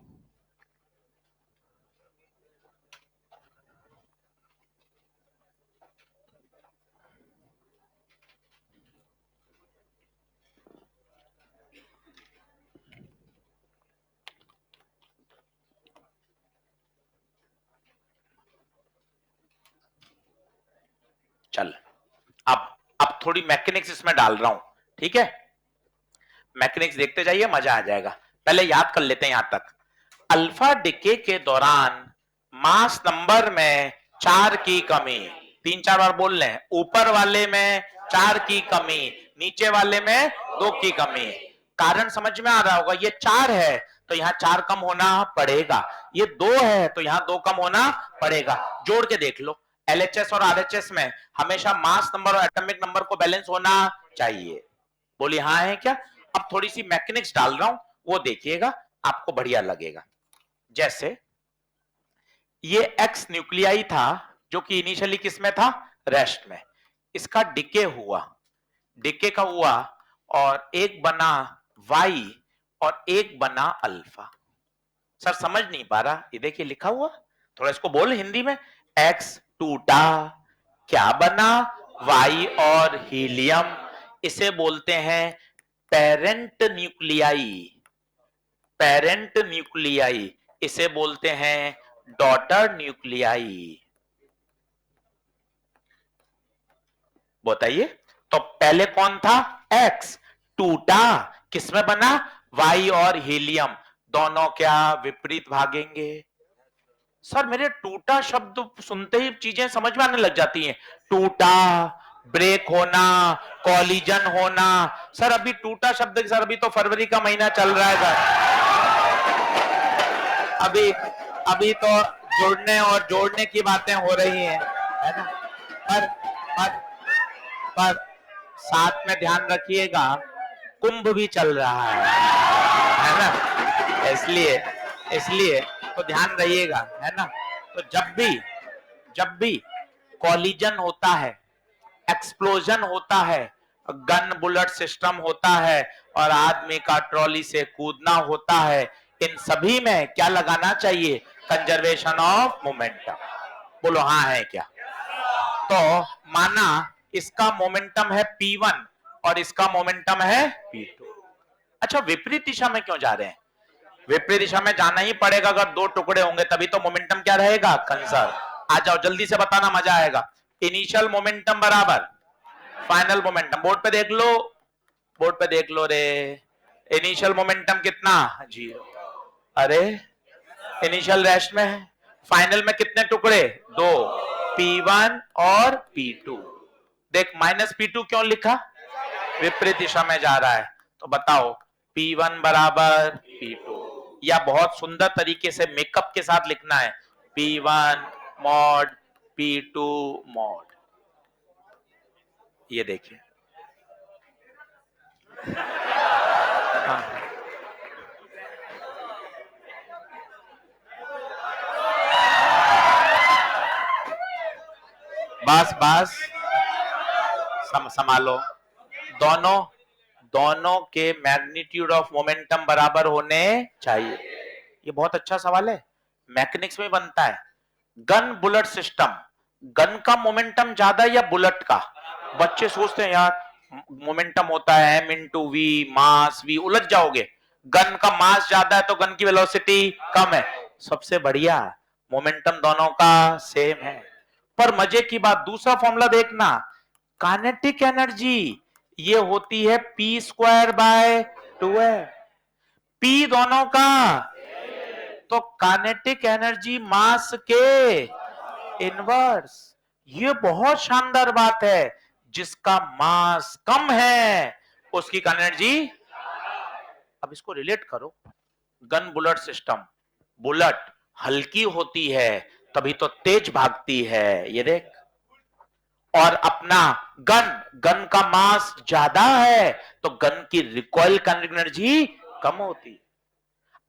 चल, अब थोड़ी मैकेनिक्स इसमें डाल रहा हूं, ठीक है? मैकेनिक्स देखते जाइए, मजा आ जाएगा। पहले याद कर लेते हैं यहां तक। अल्फा डिके के दौरान मास नंबर में 4 की कमी, 3-4 बार बोल लें, ऊपर वाले में 4 की कमी, नीचे वाले में 2 की कमी। कारण समझ में आ रहा होगा, ये 4 है तो यहां 4 कम होना पड़ेगा, ये 2 है तो यहां 2 कम होना पड़ेगा। जोड़ के देख लो, एलएचएस और आरएचएस में हमेशा मास नंबर और एटॉमिक नंबर को बैलेंस होना चाहिए। बोलिए हाँ है क्या? अब थोड़ी सी मैकेनिक्स डाल रहा हूं, वो देखिएगा, आपको बढ़िया लगेगा। जैसे ये एक्स न्यूक्लियाई था, जो कि इनिशियली किसमें था, रेस्ट में। इसका डिके हुआ, डिके का हुआ, और एक बना वाई और एक बना अल्फा। सर समझ नहीं पा रहा, ये देखिए लिखा हुआ, थोड़ा इसको बोल हिंदी में। एक्स टूटा, क्या बना, वाई और हीलियम। इसे बोलते हैं पेरेंट न्यूक्लियाई, पेरेंट न्यूक्लियाई। इसे बोलते हैं डॉटर न्यूक्लियाई। बताइए, तो पहले कौन था, एक्स, टूटा, किसमें बना, वाई और हीलियम, दोनों क्या विपरीत भागेंगे। सर मेरे टूटा शब्द सुनते ही चीजें समझ में आने लग जाती हैं। टूटा, ब्रेक होना, कॉलिजन होना। सर अभी टूटा शब्द, सर अभी तो फरवरी का महीना चल रहा है सर, अभी अभी तो जुड़ने और जोड़ने की बातें हो रही हैं, है ना। पर पर पर साथ में ध्यान रखिएगा, कुंभ भी चल रहा है ना। इसलिए इसलिए तो ध्यान रहिएगा, है ना। तो जब भी कॉलिजन होता है, एक्सप्लोजन होता है, गन बुलेट सिस्टम होता है और आदमी का ट्रॉली से कूदना होता है, इन सभी में क्या लगाना चाहिए? Conservation of momentum. बोलो हाँ है क्या? तो माना इसका मोमेंटम है P1 और इसका मोमेंटम है P2। अच्छा, विपरीत दिशा में क्यों जा रहे हैं? विपरीत दिशा में जाना ही पड़ेगा, अगर दो टुकड़े होंगे तभी तो मोमेंटम क्या रहेगा? कंजर्व। आ जाओ जल्दी से बताना, मजा आएगा। इनिशियल मोमेंटम बराबर फाइनल मोमेंटम। बोर्ड पे देख लो, बोर्ड पे देख लो रे। इनिशियल मोमेंटम कितना? 0। अरे इनिशियल रेस्ट में है। फाइनल में कितने टुकड़े? 2, P1 और P2। देख -P2 क्यों लिखा? विपरीत दिशा में जा रहा है। तो बताओ P1 बराबर P2, या बहुत सुंदर तरीके से मेकअप के साथ लिखना है, P1 मॉड P2 मॉड। ये देखिए, हाँ। बस बस संभालो। दोनों दोनों के मैग्नीट्यूड ऑफ मोमेंटम बराबर होने चाहिए। ये बहुत अच्छा सवाल है, मैकेनिक्स में बनता है। गन बुलेट सिस्टम, गन का मोमेंटम ज्यादा या बुलेट का? बच्चे सोचते हैं यार मोमेंटम होता है m into V, mass v, उलझ जाओगे। गन का मास ज्यादा है तो गन की वेलोसिटी कम है। सबसे बढ़िया, मोमेंटम दोनों का सेम है। पर मजे की बात, दूसरा फॉर्मूला देखना, काइनेटिक एनर्जी ये होती है p² बाय 2 है। p दोनों का, तो काइनेटिक एनर्जी मास के इनवर्स। ये बहुत शानदार बात है, जिसका मास कम है उसकी एनर्जी। अब इसको रिलेट करो, गन बुलेट सिस्टम, बुलेट हल्की होती है तभी तो तेज भागती है, ये देख। और अपना गन, गन का मास ज्यादा है तो गन की रिकॉइल काइनेटिक एनर्जी कम होती है।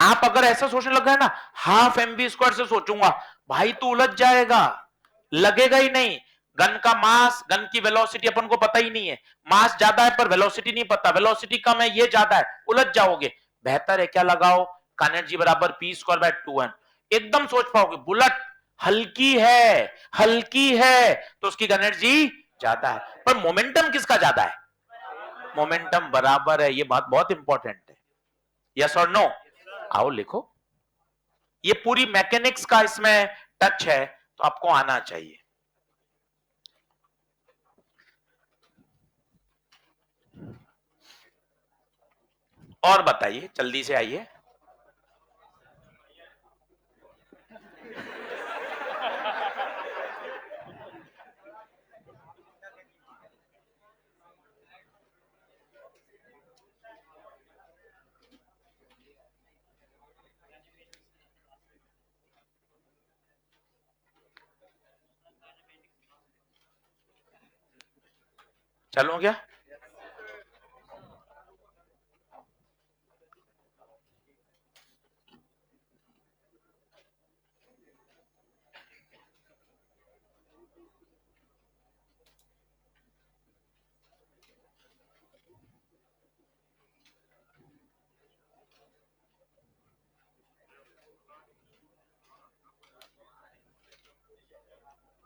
आप अगर ऐसा सोचने लगा है ना, ½ mv² से सोचूंगा, भाई तू उलझ जाएगा, लगेगा ही नहीं। गन का मास, गन की वेलोसिटी अपन को पता ही नहीं है। मास ज्यादा है पर वेलोसिटी नहीं पता, वेलोसिटी कम है, ये ज्यादा है, उलझ जाओगे। बेहतर है क्या लगाओ, एनर्जी बराबर p²/2 एकदम सोच पाओगे। बुलेट हल्की है, हल्की है तो उसकी एनर्जी ज्यादा है, पर मोमेंटम किसका ज्यादा है? मोमेंटम बराबर है, ये बात बहुत इंपॉर्टेंट है। यस और नो? आओ लिखो। ये पूरी मैकेनिक्स का इसमें टच है, तो आपको आना चाहिए। और बताइए, जल्दी से आइए। चलो क्या?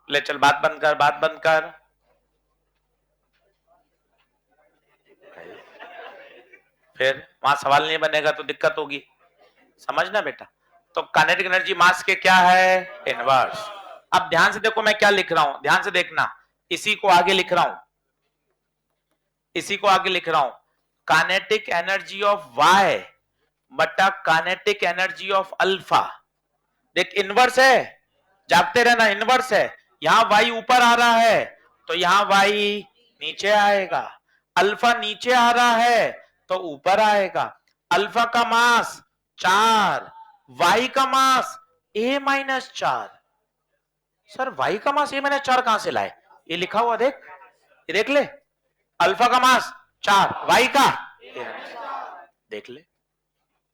ले चल, बात बंद कर, बात बंद कर। फिर वहां सवाल नहीं बनेगा तो दिक्कत होगी, समझना बेटा। तो काइनेटिक एनर्जी मास के क्या है? इनवर्स। अब ध्यान से देखो मैं क्या लिख रहा हूं, ध्यान से देखना। इसी को आगे लिख रहा हूं, इसी को आगे लिख रहा हूं। काइनेटिक एनर्जी ऑफ वाई बटा काइनेटिक एनर्जी ऑफ अल्फा। देख इनवर्स है, जागते रहना, इनवर्स है। यहां वाई ऊपर आ रहा है तो यहां वाई नीचे आएगा। अल्फा नीचे आ रहा है तो ऊपर आएगा। अल्फा का मास 4, वाई का मास A-4। सर y का मास A-4 कहां से लाए? ये लिखा हुआ देख, ये देख ले, अल्फा का मास 4, y का देख ले,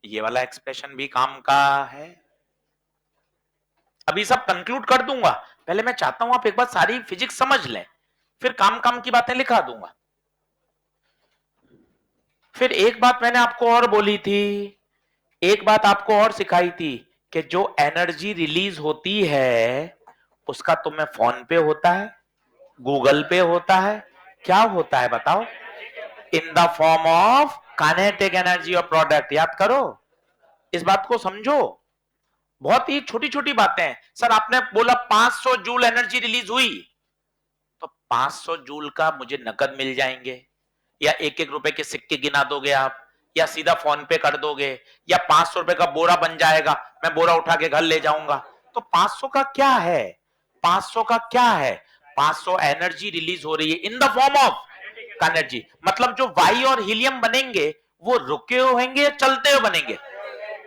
ये वाला एक्सप्रेशन भी काम का है। अभी सब कंक्लूड कर दूंगा, पहले मैं चाहता हूं आप एक बार सारी फिजिक्स समझ लें, फिर काम काम की बातें लिखा दूंगा। फिर एक बात मैंने आपको और बोली थी, एक बात आपको और सिखाई थी कि जो एनर्जी रिलीज होती है उसका तुम्हें फोन पे होता है, गूगल पे होता है, क्या होता है बताओ? In the form of kinetic energy of product. याद करो, इस बात को समझो, बहुत ही छोटी छोटी बातें हैं। सर आपने बोला 500 जूल एनर्जी रिलीज हुई, तो 500 जूल का मुझे नकद मिल जाएंगे, या एक एक रुपए के सिक्के गिना दोगे आप, या सीधा फोन पे कर दोगे, या 500 रुपए का बोरा बन जाएगा, मैं बोरा उठा के घर ले जाऊंगा। तो 500 का क्या है? 500 का क्या है? 500 एनर्जी रिलीज हो रही है in the form of energy. मतलब जो वाई और हीलियम बनेंगे वो रुके हुए होंगे या चलते हुए बनेंगे?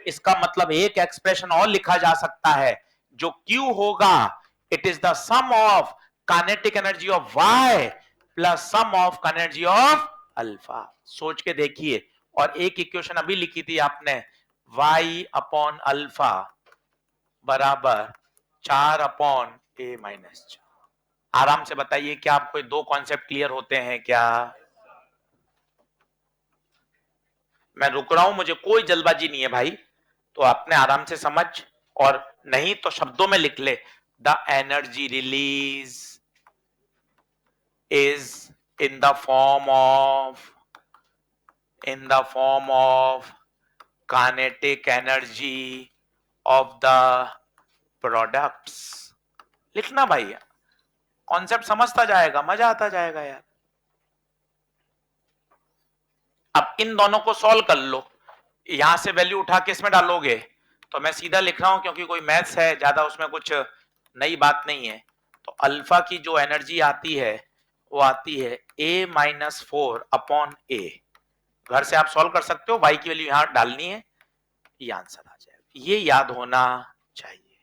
इसका मतलब एक एक्सप्रेशन और लिखा जा सकता है, जो Q होगा, it is the sum of kinetic energy of Y plus sum of energy of alpha. सोच के देखिए। और एक इक्वेशन अभी लिखी थी आपने, Y अपॉन अल्फा बराबर 4/A-4। आराम से बताइए, क्या आपको दो कॉन्सेप्ट क्लियर होते हैं क्या? मैं रुक रहा हूं, मुझे कोई जल्दबाजी नहीं है भाई, तो आपने आराम से समझ, और नहीं तो शब्दों में लिख ले, the energy release is in the form of kinetic energy of the products. लिखना भाई, कॉन्सेप्ट समझता जाएगा, मजा आता जाएगा यार। अब इन दोनों को सॉल्व कर लो, यहां से वैल्यू उठा के इसमें डालोगे, तो मैं सीधा लिख रहा हूं क्योंकि कोई मैथ्स है, ज्यादा उसमें कुछ नई बात नहीं है। तो अल्फा की जो एनर्जी आती है वो आती है A-4/A। घर से आप सॉल्व कर सकते हो, y की वैल्यू यहां डालनी है, ये आंसर आ जाएगा, ये याद होना चाहिए।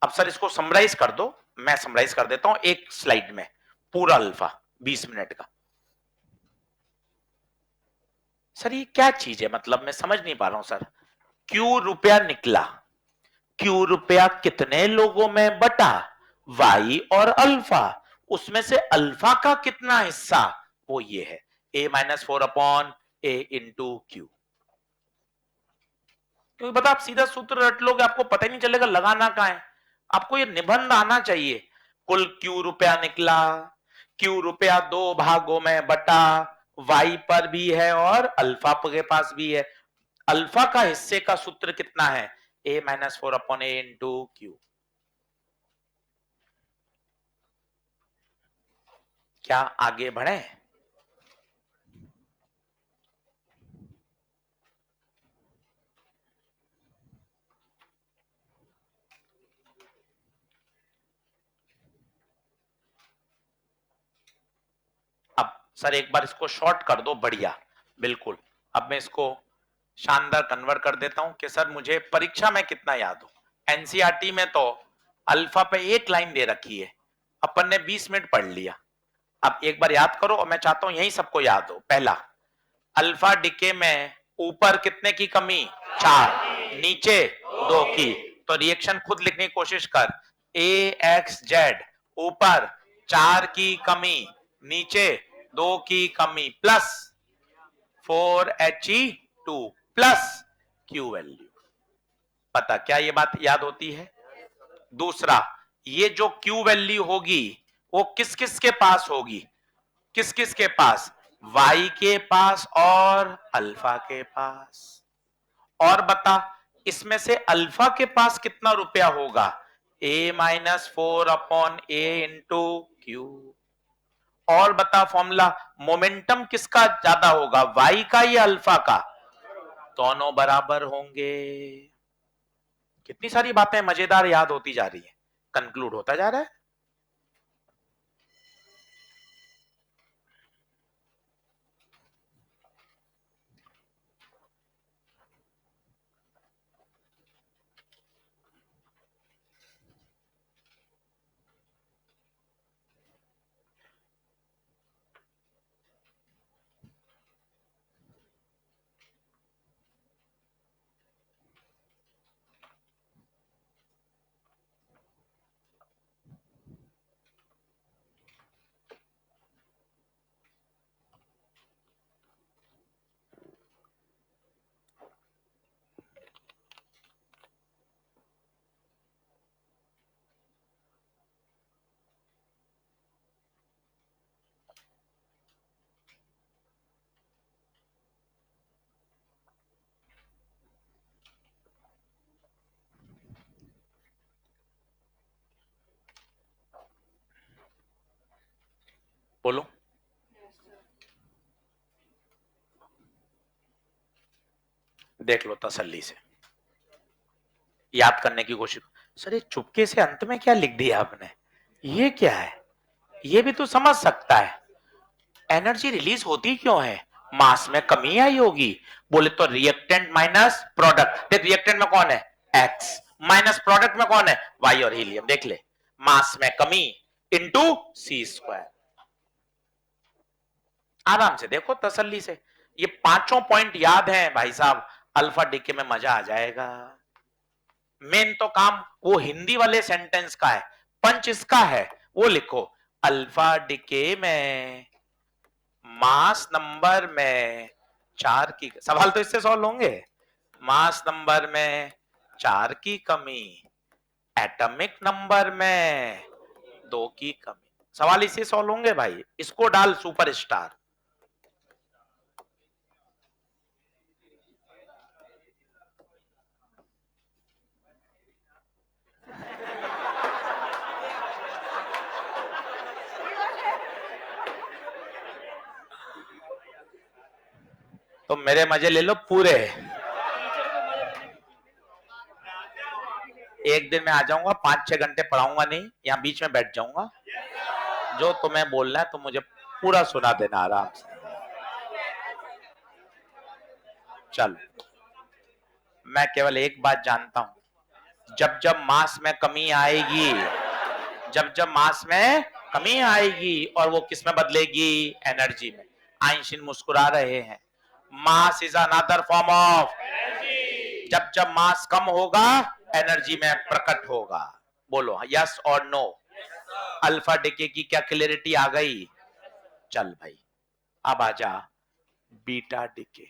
अब सर इसको समराइज कर दो, मैं समराइज कर देता हूं एक स्लाइड में, पूरा अल्फा 20 मिनट का। सर ये क्या चीज है, मतलब मैं समझ नहीं पा रहा हूं सर। क्यू रुपया निकला, क्यू रुपया कितने लोगों में बटा? वाई और अल्फा, उसमें से अल्फा का कितना हिस्सा, वो ये है A-4/A into Q। क्योंकि बता, आप सीधा सूत्र रट लोगे, आपको पता ही नहीं चलेगा लगाना कहां है। आपको ये निबंध आना चाहिए, कुल क्यू रुपया निकला, क्यू रुपया दो भागों में बटा, वाई पर भी है और अल्फा के पास भी है। अल्फा का हिस्से का सूत्र कितना है? A-4/A into Q। क्या आगे बढ़े? अब सर एक बार इसको शॉर्ट कर दो, बढ़िया, बिल्कुल। अब मैं इसको शानदार कन्वर्ट कर देता हूं कि सर मुझे परीक्षा में कितना याद हो। एनसीईआरटी में तो अल्फा पे एक लाइन दे रखी है, अपन ने 20 मिनट पढ़ लिया। अब एक बार याद करो, और मैं चाहता हूं यही सबको याद हो। पहला, अल्फा डिके में ऊपर कितने की कमी? 4, नीचे 2 की। तो रिएक्शन खुद लिखने की कोशिश कर, AXZ, ऊपर 4 की कमी, नीचे 2 की कमी, plus 4He2 plus Q value. पता क्या ये बात याद होती है? दूसरा, ये जो Q वैल्यू होगी वो किस किस के पास होगी? किस किस के पास? Y के पास और अल्फा के पास। और बता, इसमें से अल्फा के पास कितना रुपया होगा? A-4/A into Q। और बता फॉर्मूला, मोमेंटम किसका ज्यादा होगा, Y का या अल्फा का? दोनों बराबर होंगे। कितनी सारी बातें मजेदार याद होती जा रही है, कंक्लूड होता जा रहा है। बोलो। देख लो तसल्ली से, याद करने की कोशिश। सर ये चुपके से अंत में क्या लिख दिया आपने, ये क्या है, ये भी तो समझ सकता है। एनर्जी रिलीज होती क्यों है, मास में कमी आई होगी। बोले तो रिएक्टेंट माइनस प्रोडक्ट, देख रिएक्टेंट में कौन है एक्स, माइनस प्रोडक्ट में कौन है वाई और हीलियम, देख ले मास में कमी इंटू सी स्क्वायर। आराम से देखो तसल्ली से, ये पांचों पॉइंट याद हैं भाई साहब, अल्फा डीके में मजा आ जाएगा। मेन तो काम वो हिंदी वाले सेंटेंस का है, पंच इसका है, वो लिखो अल्फा डीके में मास नंबर में चार की, सवाल तो इससे सॉल्व होंगे, मास नंबर में चार की कमी, एटॉमिक नंबर में दो की कमी, सवाल इससे सॉल्व होंगे भाई, इसको डाल सुपरस्टार। तो मेरे मजे ले लो पूरे, एक दिन में आ जाऊंगा, 5-6 घंटे पढ़ाऊंगा नहीं, यहाँ बीच में बैठ जाऊंगा, जो तुम्हें बोलना है तुम मुझे पूरा सुना देना आराम से। चलो मैं केवल एक बात जानता हूं, जब जब मास में कमी आएगी, जब जब मास में कमी आएगी और वो किस में बदलेगी एनर्जी में, आइंस्टीन मुस्कुरा रहे हैं, mass is another form of, जब जब मास कम होगा एनर्जी में प्रकट होगा। बोलो यस और नो, अल्फा डिके की क्या क्लियरिटी आ गई। चल भाई अब आजा बीटा डिके,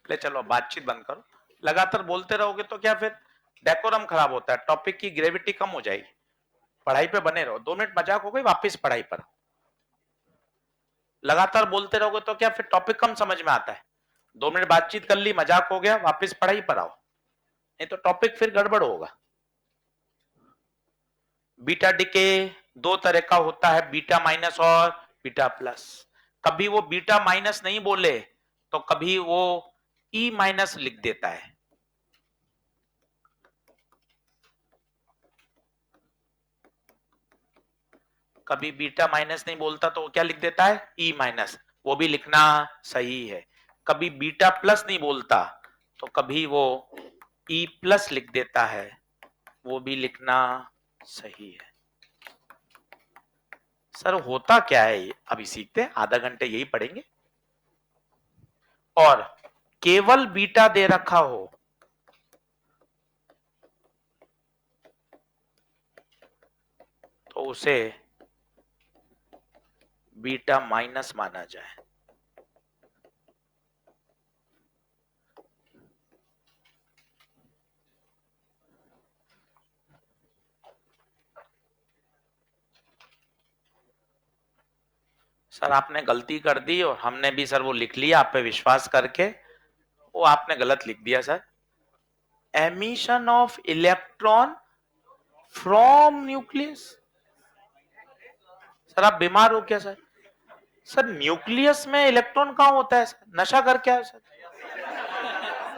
ले चलो बातचीत बंद करो, लगातार बोलते रहोगे तो क्या फिर डेकोरम खराब होता है, टॉपिक की ग्रेविटी कम हो जाएगी। पढ़ाई पे बने रहो, 2 मिनट मजाक हो गई वापिस पढ़ाई पर, लगातार बोलते रहोगे तो क्या फिर टॉपिक कम समझ में आता है। 2 मिनट बातचीत कर ली, मजाक हो गया, वापिस पढ़ाई पर आओ, नहीं तो टॉपिक फिर गड़बड़ होगा। बीटा डिके दो तरह का होता है, बीटा माइनस और बीटा प्लस। कभी वो बीटा माइनस नहीं बोले तो कभी वो ई माइनस लिख देता है, कभी बीटा माइनस नहीं बोलता तो क्या लिख देता है ई माइनस, वो भी लिखना सही है। कभी बीटा प्लस नहीं बोलता तो कभी वो ई प्लस लिख देता है, वो भी लिखना सही है। सर होता क्या है ये अभी सीखते हैं, आधा घंटे यही पढ़ेंगे। और केवल बीटा दे रखा हो तो उसे बीटा माइनस माना जाए। सर आपने गलती कर दी और हमने भी सर वो लिख लिया आप पे विश्वास करके, वो आपने गलत लिख दिया sir, emission of electron from nucleus. Sir आप बीमार हो क्या सर, सर न्यूक्लियस में इलेक्ट्रॉन कहां होता है सर, नशा कर क्या है सर,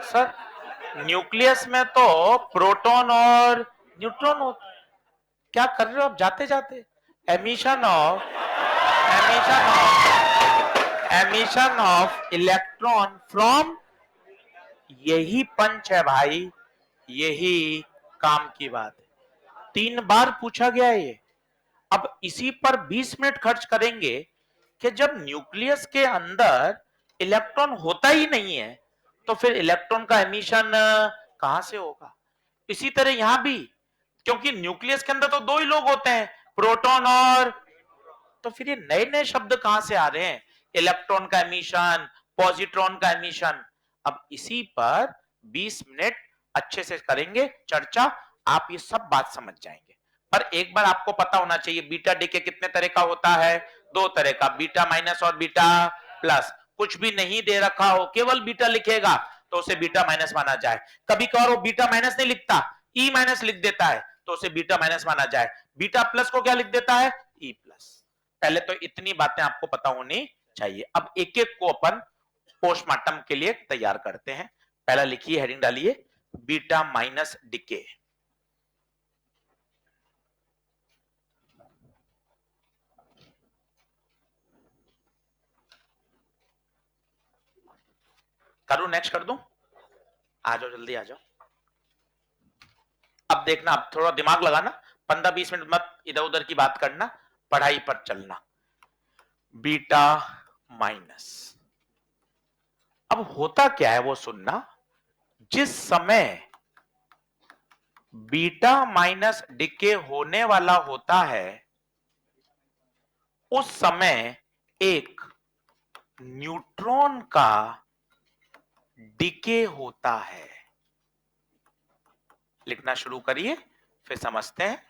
सर न्यूक्लियस में तो प्रोटॉन और न्यूट्रॉन होता है, क्या कर रहे हो आप जाते जाते, emission of, emission of, emission of electron from, यही पंच है भाई, यही काम की बात है, 3 बार पूछा गया है ये। अब इसी पर 20 मिनट खर्च करेंगे कि जब न्यूक्लियस के अंदर इलेक्ट्रॉन होता ही नहीं है, तो फिर इलेक्ट्रॉन का एमिशन कहां से होगा? इसी तरह यहां भी, क्योंकि न्यूक्लियस के अंदर तो दो ही लोग होते हैं, प्रोटॉन और, तो फिर ये नए नए शब्द कहां से आ रहे हैं? इलेक्ट्रॉन का एमिशन, पॉजिट्रॉन का एमिशन। अब इसी पर 20 मिनट अच्छे से करेंगे चर्चा, आप ये सब बात समझ जाएंगे। पर एक बार आपको पता होना चाहिए बीटा डीके कितने तरह का होता है? दो तरह का, बीटा माइनस और बीटा प्लस। कुछ भी नहीं दे रखा हो, केवल बीटा लिखेगा तो उसे बीटा माइनस माना जाए। कभी कभार वो बीटा माइनस नहीं लिखता, ई माइनस लिख देता है, तो उसे बीटा माइनस माना जाए। बीटा प्लस को क्या लिख देता है? E plus. पहले तो इतनी बातें आपको पता होनी चाहिए। अब एक एक को अपन पोस्टमार्टम के लिए तैयार करते हैं। पहला लिखिए, हेडिंग डालिए, बीटा माइनस डिके। करूं, नेक्स्ट कर दूं? आ जाओ, जल्दी आ जाओ। अब देखना, अब थोड़ा दिमाग लगाना, 15-20 मिनट मत इधर उधर की बात करना, पढ़ाई पर चलना। बीटा माइनस, अब होता क्या है वो सुनना। जिस समय बीटा माइनस डिके होने वाला होता है, उस समय एक न्यूट्रॉन का डिके होता है। लिखना शुरू करिए, फिर समझते हैं।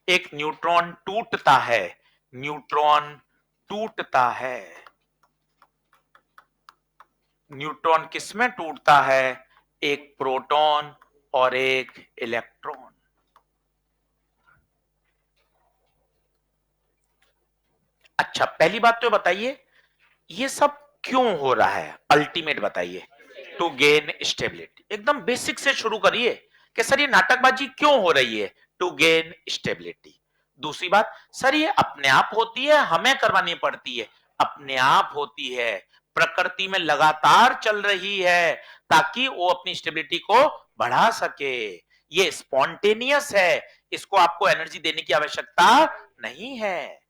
एक न्यूट्रॉन टूटता है, न्यूट्रॉन टूटता है। न्यूट्रॉन किसमें टूटता है? एक प्रोटॉन और एक इलेक्ट्रॉन। अच्छा, पहली बात तो बताइए, ये सब क्यों हो रहा है? अल्टीमेट बताइए। To gain stability. एकदम बेसिक से शुरू करिए कि सर ये नाटकबाजी क्यों हो रही है? To gain stability. दूसरी बात, सर ये अपने आप होती है, हमें करवानी पड़ती है? अपने आप होती है, प्रकृति में लगातार चल रही है, ताकि वो अपनी स्टेबिलिटी को बढ़ा सके। ये स्पॉन्टेनियस है, इसको आपको एनर्जी देने की आवश्यकता नहीं है।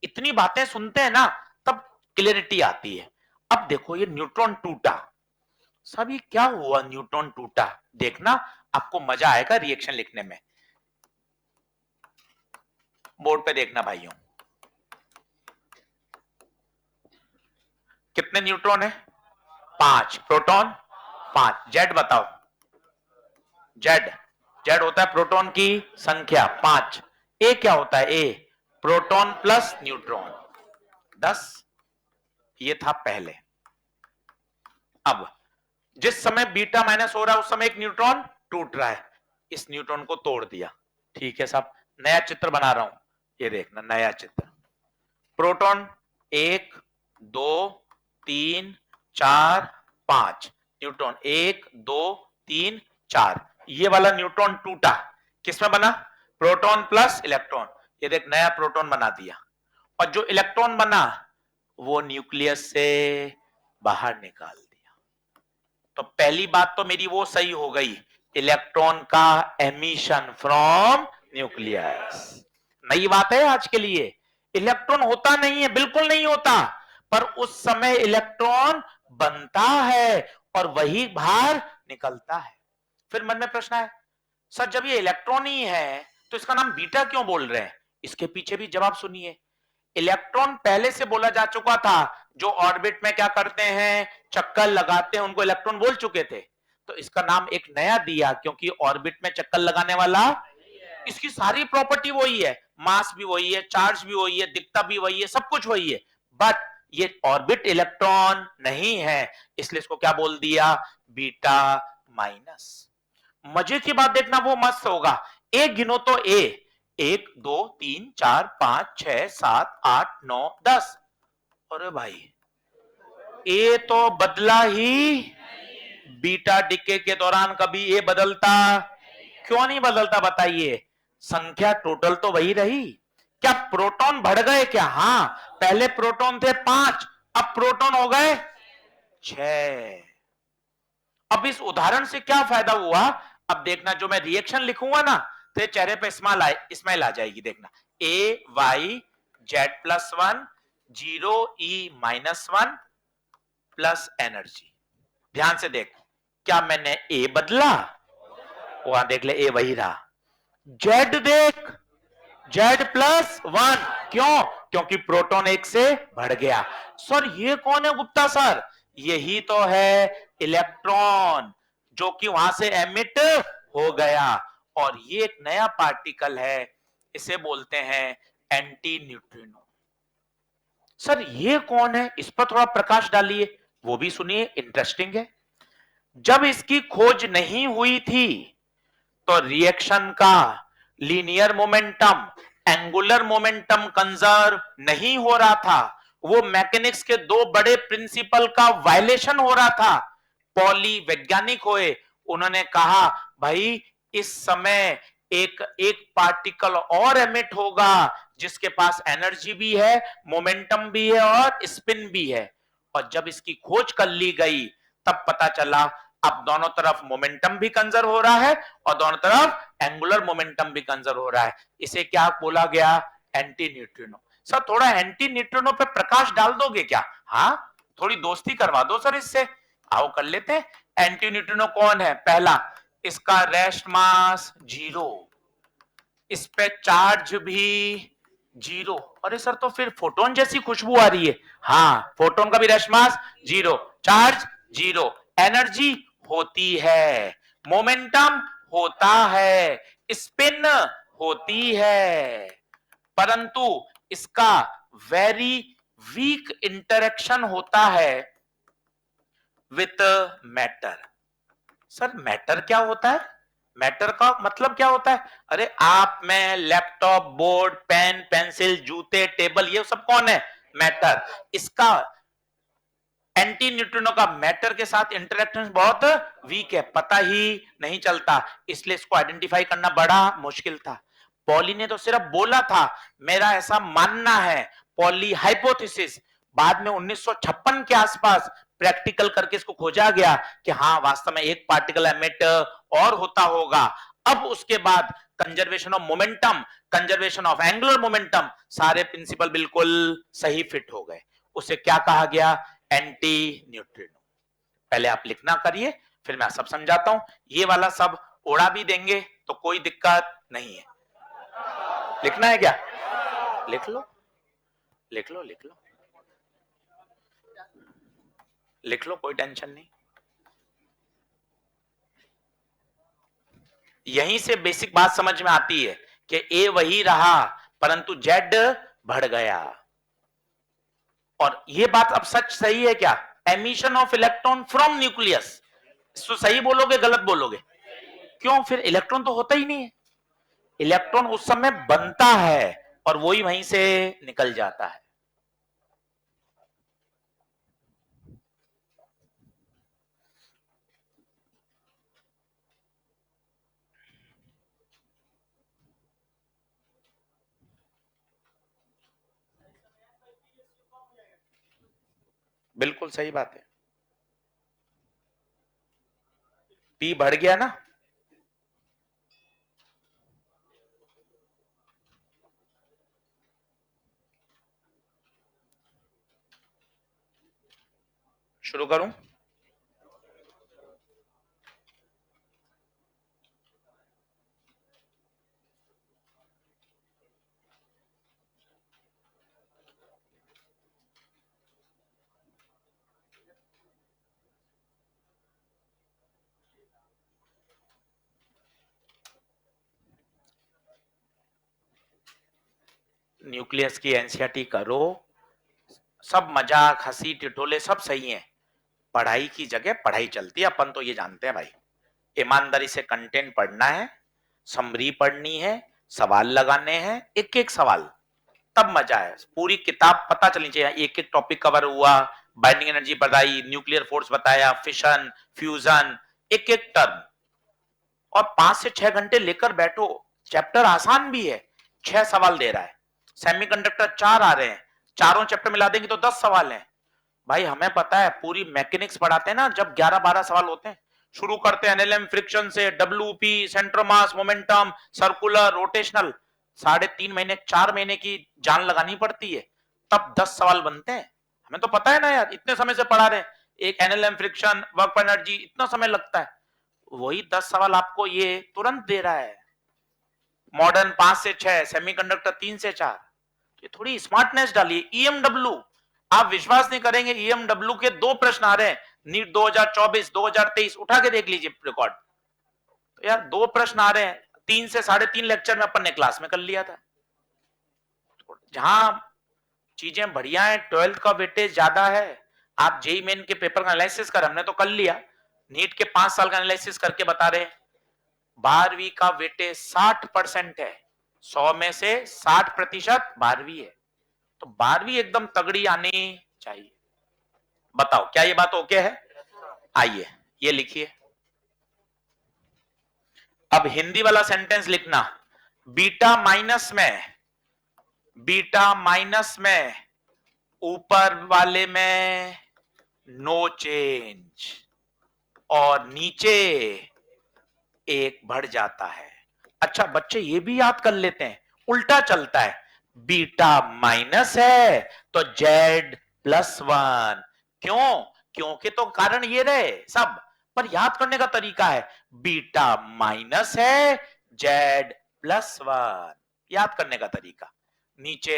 इतनी बातें सुनते हैं ना, तब क्लियरिटी आती है। अब देखो, ये न्यूट्रॉन टूटा, सब ये क्या हुआ? न्यूट्रॉन टूटा, देखना आपको मजा आएगा रिएक्शन लिखने में। बोर्ड पे देखना भाइयों, कितने न्यूट्रॉन है? 5। प्रोटॉन 5। जेड बताओ, जेड, जेड होता है प्रोटॉन की संख्या 5। ए क्या होता है? ए प्रोटॉन प्लस न्यूट्रॉन 10। ये था पहले। अब जिस समय बीटा माइनस हो रहा है, उस समय एक न्यूट्रॉन टूट रहा है, इस न्यूट्रॉन को तोड़ दिया। ठीक है साहब, नया चित्र बना रहा हूं, ये देखना नया चित्र। Proton 1 2 3 4 5, neutron 1 2 3 4। ये वाला न्यूट्रॉन टूटा, किसमें बना? Proton plus electron. ये देख, नया प्रोटॉन बना दिया, और जो इलेक्ट्रॉन बना वो न्यूक्लियस से बाहर निकाल दिया। तो पहली बात तो मेरी वो सही हो गई, इलेक्ट्रॉन का एमिशन फ्रॉम न्यूक्लियस। नई बात है आज के लिए, इलेक्ट्रॉन होता नहीं है, बिल्कुल नहीं होता, पर उस समय इलेक्ट्रॉन बनता है और वही बाहर निकलता है। फिर मन में प्रश्न है, सर जब ये इलेक्ट्रॉन ही है तो इसका नाम बीटा क्यों बोल रहे हैं? इसके पीछे भी जवाब सुनिए। इलेक्ट्रॉन पहले से बोला जा चुका था, जो ऑर्बिट में क्या करते हैं? चक्कर लगाते हैं, उनको इलेक्ट्रॉन बोल चुके थे। तो इसका नाम एक नया दिया, क्योंकि ऑर्बिट में चक्कर लगाने वाला, इसकी सारी प्रॉपर्टी वही है, मास भी वही है, चार्ज भी वही है, दिखता भी वही है, सब कुछ वही है, बट ये ऑर्बिट इलेक्ट्रॉन नहीं है, इसलिए इसको क्या बोल दिया? Beta minus. मजे की बात देखना, वो मस्त होगा। ए गिनो तो, ए 1 2 3 4 5 6 7 8 9 10। अरे भाई, ए तो बदला ही, बीटा डिके के दौरान कभी ए बदलता? क्यों नहीं बदलता बताइए? संख्या टोटल तो वही रही। क्या प्रोटॉन बढ़ गए क्या? हाँ, पहले प्रोटॉन थे 5, अब प्रोटॉन हो गए 6। अब इस उदाहरण से क्या फायदा हुआ? अब देखना, जो मैं रिएक्शन लिखूंगा ना, तो चेहरे पे स्माइल आ जाएगी। देखना, ए Y Z plus 1 0 E minus 1 plus energy. ध्यान से देख, क्या मैंने ए बदला? वहां देख ले, ए वही रहा। जेड देख, जेड प्लस वन। क्यों? क्योंकि प्रोटॉन एक से बढ़ गया। सर ये कौन है गुप्ता सर? यही तो है इलेक्ट्रॉन, जो कि वहां से एमिट हो गया। और ये एक नया पार्टिकल है, इसे बोलते हैं एंटी न्यूट्रिनो। सर ये कौन है, इस पर थोड़ा प्रकाश डालिए, वो भी सुनिए, इंटरेस्टिंग है। जब इसकी खोज नहीं हुई थी तो रिएक्शन का linear momentum, angular momentum conserve नहीं हो रहा था। वो मैकेनिक्स के दो बड़े प्रिंसिपल का वायलेशन हो रहा था। पॉली वैज्ञानिक हुए, उन्होंने कहा भाई इस समय एक एक पार्टिकल और एमिट होगा जिसके पास एनर्जी भी है, मोमेंटम भी है और स्पिन भी है। और जब इसकी खोज कर ली गई तब पता चला अब दोनों तरफ मोमेंटम भी कंजर्व हो रहा है और दोनों तरफ एंगुलर मोमेंटम भी कंजर्व हो रहा है। इसे क्या बोला गया? Anti neutrino. सर थोड़ा एंटी न्यूट्रिनो पे प्रकाश डाल दोगे क्या? हाँ, थोड़ी दोस्ती करवा दो सर इससे। आओ कर लेते हैं। एंटी न्यूट्रिनो कौन है? पहला, इसका रेस्ट मास 0, इस पे चार्ज भी 0। अरे सर तो फिर फोटोन जैसी खुशबू आ रही है। हाँ, फोटोन का भी रेस्ट मास 0, चार्ज 0, एनर्जी होती है, मोमेंटम होता है, स्पिन होती है, परंतु इसका वेरी वीक इंटरेक्शन होता है विथ मैटर। सर मैटर क्या होता है? मैटर का मतलब क्या होता है? अरे आप, मैं, लैपटॉप, बोर्ड, पेन, पेंसिल, जूते, टेबल, ये सब कौन है? मैटर। इसका एंटी न्यूट्रिनो का मैटर के साथ इंटरेक्शन बहुत वीक है, पता ही नहीं चलता, इसलिए इसको आइडेंटिफाई करना बड़ा मुश्किल था। पॉली ने तो सिर्फ बोला था मेरा ऐसा मानना है, पॉली हाइपोथेसिस। बाद में 1956 के आसपास प्रैक्टिकल करके इसको खोजा गया कि हाँ वास्तव में एक पार्टिकल एमिट और होता होगा। अब उसके बाद conservation of momentum, conservation of angular momentum, सारे प्रिंसिपल बिल्कुल सही फिट हो गए। उसे क्या कहा गया? Anti neutrino. पहले आप लिखना करिए, फिर मैं सब समझाता हूं। ये वाला सब उड़ा भी देंगे तो कोई दिक्कत नहीं है। लिखना है क्या? लिख लो, लिख लो, लिख लो, लिख लो, कोई टेंशन नहीं। यहीं से बेसिक बात समझ में आती है कि ए वही रहा परंतु जेड बढ़ गया। और ये बात अब सच सही है क्या? Emission of electron from nucleus. इसको सही बोलोगे गलत बोलोगे? क्यों? फिर इलेक्ट्रॉन तो होता ही नहीं है। इलेक्ट्रॉन उस समय बनता है और वही वहीं से निकल जाता है। बिल्कुल सही बात है। पी बढ़ गया ना? शुरू करूं? न्यूक्लियस की एनसीईआरटी करो, सब मजाक हंसी टिटोले सब सही है, पढ़ाई की जगह पढ़ाई चलती है, अपन तो ये जानते हैं भाई। ईमानदारी से कंटेंट पढ़ना है, समरी पढ़नी है, सवाल लगाने हैं, एक एक सवाल, तब मजा है। पूरी किताब पता चलनी चाहिए, एक एक टॉपिक कवर हुआ, बाइंडिंग एनर्जी बताई, न्यूक्लियर फोर्स बताया, फिशन, फ्यूजन, एक एक टर्म। और 5 से 6 घंटे लेकर बैठो, चैप्टर आसान भी है, 6 सवाल दे रहा है। सेमीकंडक्टर 4 आ रहे हैं, चारों चैप्टर मिला देंगे तो 10 सवाल हैं। भाई हमें पता है, पूरी मैकेनिक्स पढ़ाते हैं ना, जब 11-12 सवाल होते हैं, शुरू करते हैं एनएलएम फ्रिक्शन से, WP, centre mass, momentum, circular, rotational, 3.5 महीने 4 महीने की जान लगानी पड़ती है, तब 10 सवाल बनते हैं। हमें तो पता है ना यार, इतने समय से पढ़ा रहे हैं। एक एनएलएम फ्रिक्शन, वर्क पर एनर्जी, इतना समय लगता है। वही 10 सवाल आपको ये तुरंत दे रहा है। मॉडर्न 5 से 6, सेमीकंडक्टर 3 से 4। तो थोड़ी स्मार्टनेस डालिए। ईएमडब्ल्यू, आप विश्वास नहीं करेंगे, ईएमडब्ल्यू के 2 प्रश्न आ रहे हैं। नीट 2024, 2023, उठा के देख लीजिए रिकॉर्ड। तो यार 2 प्रश्न आ रहे हैं, 3 से 3.5 लेक्चर में अपन ने क्लास में कर लिया था। जहां चीजें बढ़िया है, 12th का वेटेज ज्यादा है। आप जेई मेन के पेपर का एनालिसिस कर, हमने तो कर लिया। नीट के 5 साल का एनालिसिस करके बता रहे हैं। 12वीं का वेटेज 60% है, 100 में से 60% 12वीं है। तो 12वीं एकदम तगड़ी आनी चाहिए। बताओ क्या ये बात ओके है? आइए ये लिखिए। अब हिंदी वाला सेंटेंस लिखना। बीटा माइनस में ऊपर वाले में नो चेंज और नीचे एक बढ़ जाता है। अच्छा बच्चे ये भी याद कर लेते हैं, उल्टा चलता है। बीटा माइनस है तो Z+1। क्यों? क्योंकि तो कारण ये रहे सब, पर याद करने का तरीका है। बीटा माइनस है, Z+1, याद करने का तरीका। नीचे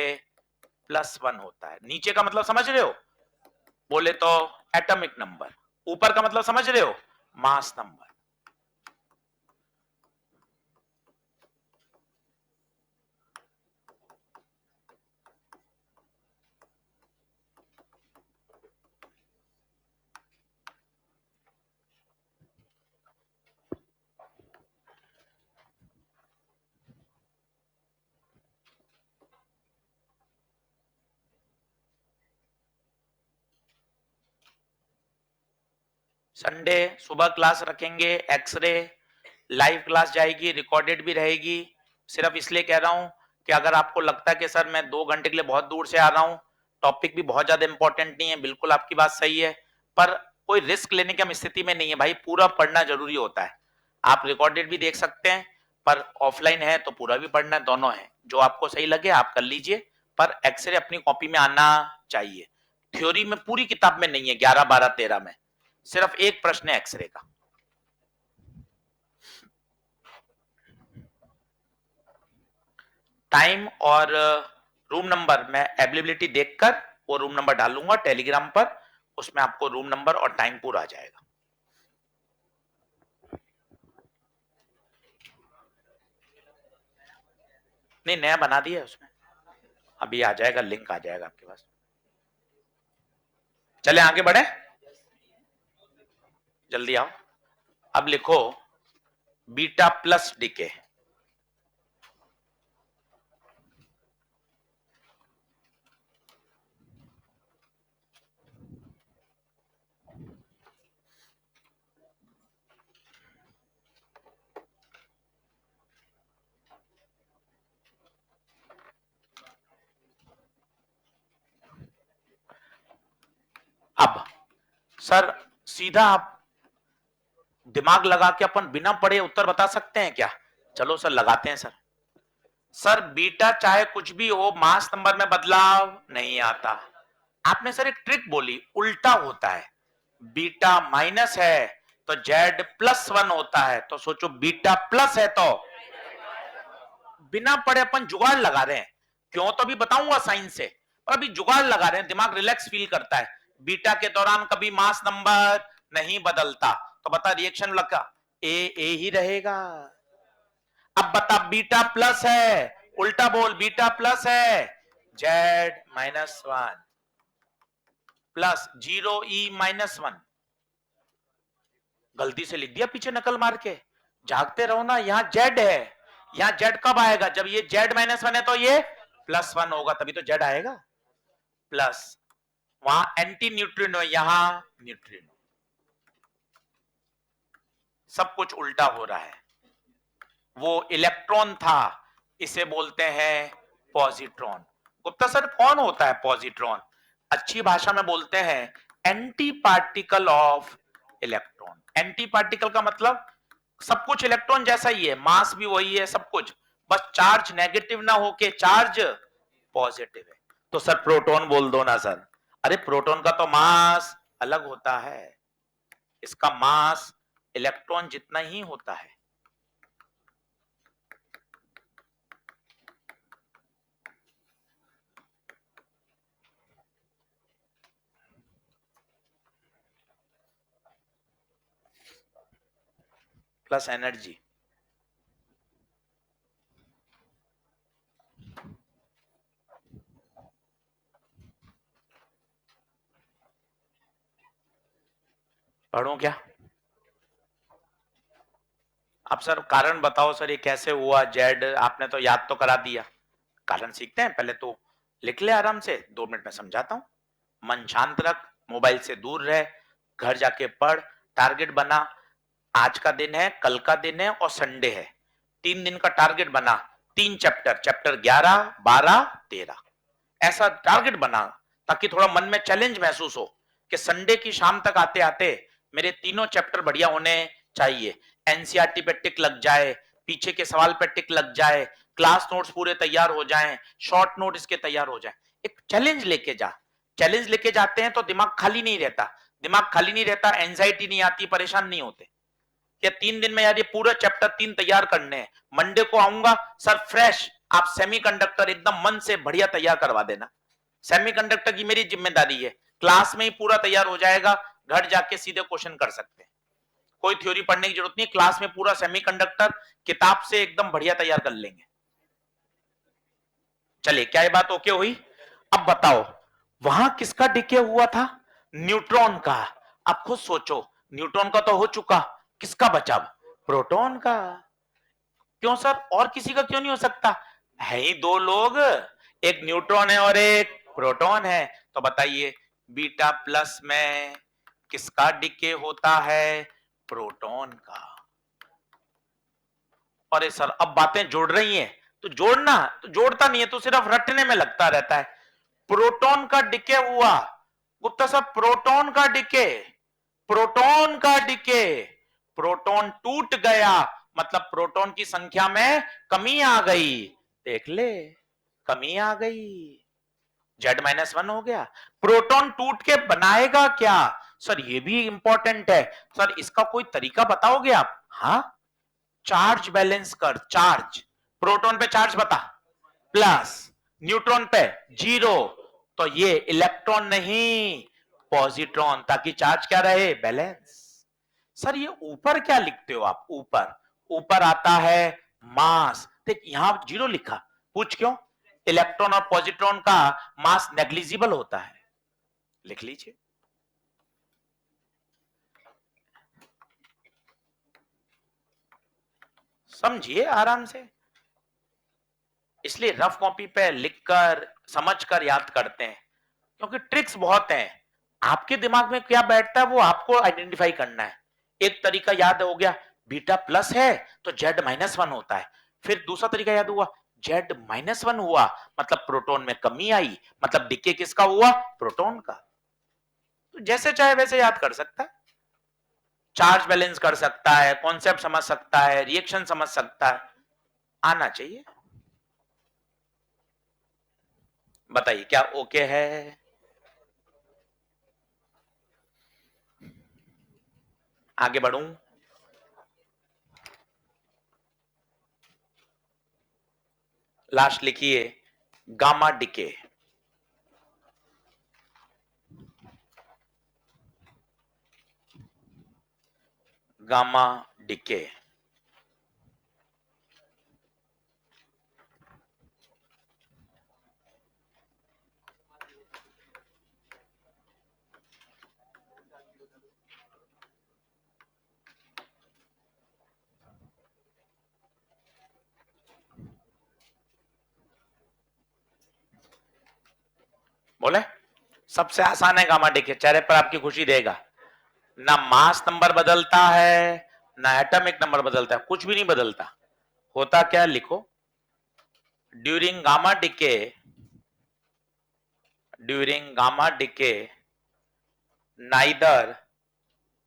+1 होता है। नीचे का मतलब समझ रहे हो? बोले तो एटॉमिक नंबर। ऊपर का मतलब समझ रहे हो? Mass number. संडे सुबह क्लास रखेंगे, एक्सरे लाइव क्लास जाएगी, रिकॉर्डेड भी रहेगी। सिर्फ इसलिए कह रहा हूं कि अगर आपको लगता है कि सर मैं 2 घंटे के लिए बहुत दूर से आ रहा हूं, टॉपिक भी बहुत ज्यादा इंपॉर्टेंट नहीं है, बिल्कुल आपकी बात सही है, पर कोई रिस्क लेने की हम स्थिति में नहीं है भाई। पूरा पढ़ना जरूरी होता है। आप रिकॉर्डेड भी देख सकते हैं, पर ऑफलाइन है तो पूरा भी पढ़ना है, दोनों है। जो आपको सही लगे आप कर लीजिए, पर एक्सरे अपनी कॉपी में आना चाहिए। थ्योरी में पूरी किताब में नहीं है, 11, 12, 13 में सिर्फ एक प्रश्न है एक्सरे का। टाइम और रूम नंबर मैं अवेलेबिलिटी देखकर वो रूम नंबर डालूंगा टेलीग्राम पर, उसमें आपको रूम नंबर और टाइम पूरा आ जाएगा। नहीं नया बना दिया उसमें, अभी आ जाएगा, लिंक आ जाएगा आपके पास। चले आगे बढ़े, जल्दी आओ। अब लिखो बीटा प्लस डीके। अब सर सीधा आप दिमाग लगा के अपन बिना पढ़े उत्तर बता सकते हैं क्या? चलो सर लगाते हैं सर। सर बीटा चाहे कुछ भी हो, मास नंबर में बदलाव नहीं आता। आपने सर एक ट्रिक बोली, उल्टा होता है। बीटा माइनस है तो Z+1 होता है, तो सोचो बीटा प्लस है तो बिना पढ़े अपन जुगाड़ लगा रहे हैं। क्यों तो अभी बताऊंगा साइंस से, पर अभी जुगाड़ लगा रहे हैं, दिमाग रिलैक्स फील करता है। बीटा के दौरान कभी मास नंबर नहीं बदलता, तो बता रिएक्शन लगा ए ही रहेगा। अब बता बीटा प्लस है, उल्टा बोल, बीटा प्लस है, Z-1 प्लस 0E-1। गलती से लिख दिया पीछे नकल मार के, जागते रहो ना। यहाँ Z है, यहाँ Z कब आएगा? जब ये Z-1 है तो ये +1 होगा, तभी तो Z आएगा। प्लस वहां एंटी न्यूट्रिनो, यहां न्यूट्रिनो, सब कुछ उल्टा हो रहा है। वो इलेक्ट्रॉन था, इसे बोलते हैं पॉजिट्रॉन। गुप्ता सर कौन होता है पॉजिट्रॉन? अच्छी भाषा में बोलते हैं anti particle of electron. Anti particle का मतलब सब कुछ इलेक्ट्रॉन जैसा ही है, मास भी वही है, सब कुछ, बस चार्ज नेगेटिव ना होके चार्ज पॉजिटिव है। तो सर प्रोटॉन बोल दो ना सर। अरे प्रोटॉन का तो मास अलग होता है। इसका मास इलेक्ट्रॉन जितना ही होता है। Plus energy. पढ़ूं क्या? अब सर कारण बताओ सर, ये कैसे हुआ? जेड आपने तो याद तो करा दिया, कारण सीखते हैं पहले तो। लिख ले आराम से, 2 मिनट में समझाता हूं। मन शांत रख, मोबाइल से दूर रह, घर जाके पढ़, टारगेट बना। आज का दिन है, कल का दिन है और संडे है। 3 दिन का टारगेट बना। 3 चैप्टर, चैप्टर 11, 12, 13, ऐसा टारगेट बना, ताकि थोड़ा मन में चैलेंज महसूस हो कि संडे की शाम तक आते आते मेरे तीनों चैप्टर बढ़िया होने चाहिए। एनसीईआरटी पे टिक लग जाए, पीछे के सवाल पे टिक लग जाए, क्लास नोट्स पूरे तैयार हो जाएं, शॉर्ट नोट इसके तैयार हो जाएं। एक चैलेंज लेके जा। चैलेंज लेके जाते हैं तो दिमाग खाली नहीं रहता। दिमाग खाली नहीं रहता, एंजाइटी नहीं आती, परेशान नहीं होते। क्या 3 दिन में यार ये पूरा चैप्टर 3 तैयार करने हैं? मंडे को आऊंगा सर फ्रेश, आप सेमीकंडक्टर एकदम मन से बढ़िया तैयार करवा देना। सेमीकंडक्टर की मेरी जिम्मेदारी है, क्लास में ही पूरा तैयार हो जाएगा, घर जाके सीधे क्वेश्चन कर सकते हैं। कोई थ्योरी पढ़ने की जरूरत नहीं, क्लास में पूरा सेमीकंडक्टर किताब से एकदम बढ़िया तैयार कर लेंगे। चलिए, क्या ये बात ओके हुई? अब बताओ, वहां किसका डिके हुआ था? न्यूट्रॉन का। अब खुद सोचो, न्यूट्रॉन का तो हो चुका, किसका बचा? प्रोटॉन का। क्यों सर, और किसी का क्यों नहीं हो सकता? है ही दो लोग, एक न्यूट्रॉन है और एक प्रोटॉन है। तो बताइए, बीटा प्लस में किसका डिके होता है? प्रोटॉन का। अरे सर, अब बातें जोड़ रही हैं तो जोड़ना, तो जोड़ता नहीं है तो सिर्फ रटने में लगता रहता है। प्रोटॉन का डिके हुआ गुप्ता साहब, प्रोटॉन का डिके, प्रोटॉन का डिके, प्रोटॉन टूट गया, मतलब प्रोटॉन की संख्या में कमी आ गई। देख ले, कमी आ गई, Z-1 हो गया। प्रोटॉन टूट के बनाएगा क्या? सर ये भी इंपॉर्टेंट है। सर इसका कोई तरीका बताओगे आप? हाँ, चार्ज बैलेंस कर। चार्ज, प्रोटॉन पे चार्ज बता, प्लस, न्यूट्रॉन पे 0, तो ये इलेक्ट्रॉन नहीं, पॉजिट्रॉन, ताकि चार्ज क्या रहे? बैलेंस। सर ये ऊपर क्या लिखते हो आप? ऊपर, ऊपर आता है मास। देख यहां 0 लिखा, पूछ क्यों? इलेक्ट्रॉन और पॉजिट्रॉन का मास नेग्लिजिबल होता है। लिख लीजिए। समझिए आराम से, इसलिए रफ कॉपी पे लिखकर समझकर याद करते हैं, क्योंकि ट्रिक्स बहुत हैं। आपके दिमाग में क्या बैठता है वो आपको आइडेंटिफाई करना है। एक तरीका याद हो गया, बीटा प्लस है तो Z-1 होता है। फिर दूसरा तरीका याद हुआ, Z-1 हुआ मतलब प्रोटॉन में कमी आई, मतलब डिके किसका हुआ? प्रोटॉन का। तो जैसे चाहे वैसे याद कर सकता है, चार्ज बैलेंस कर सकता है, कॉन्सेप्ट समझ सकता है, रिएक्शन समझ सकता है, आना चाहिए। बताइए क्या ओके है? आगे बढ़ूं? लास्ट लिखिए, गामा डिके। Gamma decay. बोले, सबसे आसान है गामा डिके, चेहरे पर आपकी खुशी देगा। ना मास नंबर बदलता है, ना एटॉमिक नंबर बदलता है, कुछ भी नहीं बदलता। होता क्या, लिखो, during gamma decay, during gamma decay neither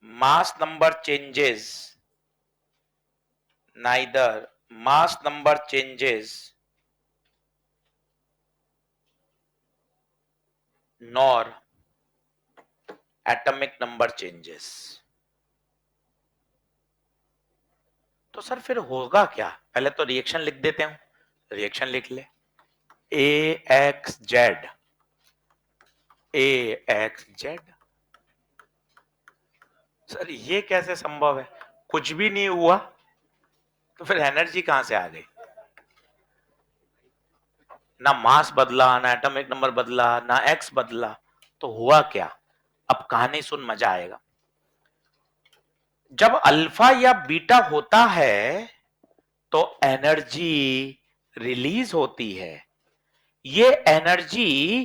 mass number changes, neither mass number changes nor atomic number changes. तो सर फिर होगा क्या? पहले तो रिएक्शन लिख देते हैं, रिएक्शन लिख ले, AXZ AXZ। सर ये कैसे संभव है? कुछ भी नहीं हुआ तो फिर एनर्जी कहां से आ गई? ना मास बदला, ना एटॉमिक नंबर बदला, ना एक्स बदला, तो हुआ क्या? अब कहानी सुन, मजा आएगा। जब अल्फा या बीटा होता है तो एनर्जी रिलीज होती है। ये एनर्जी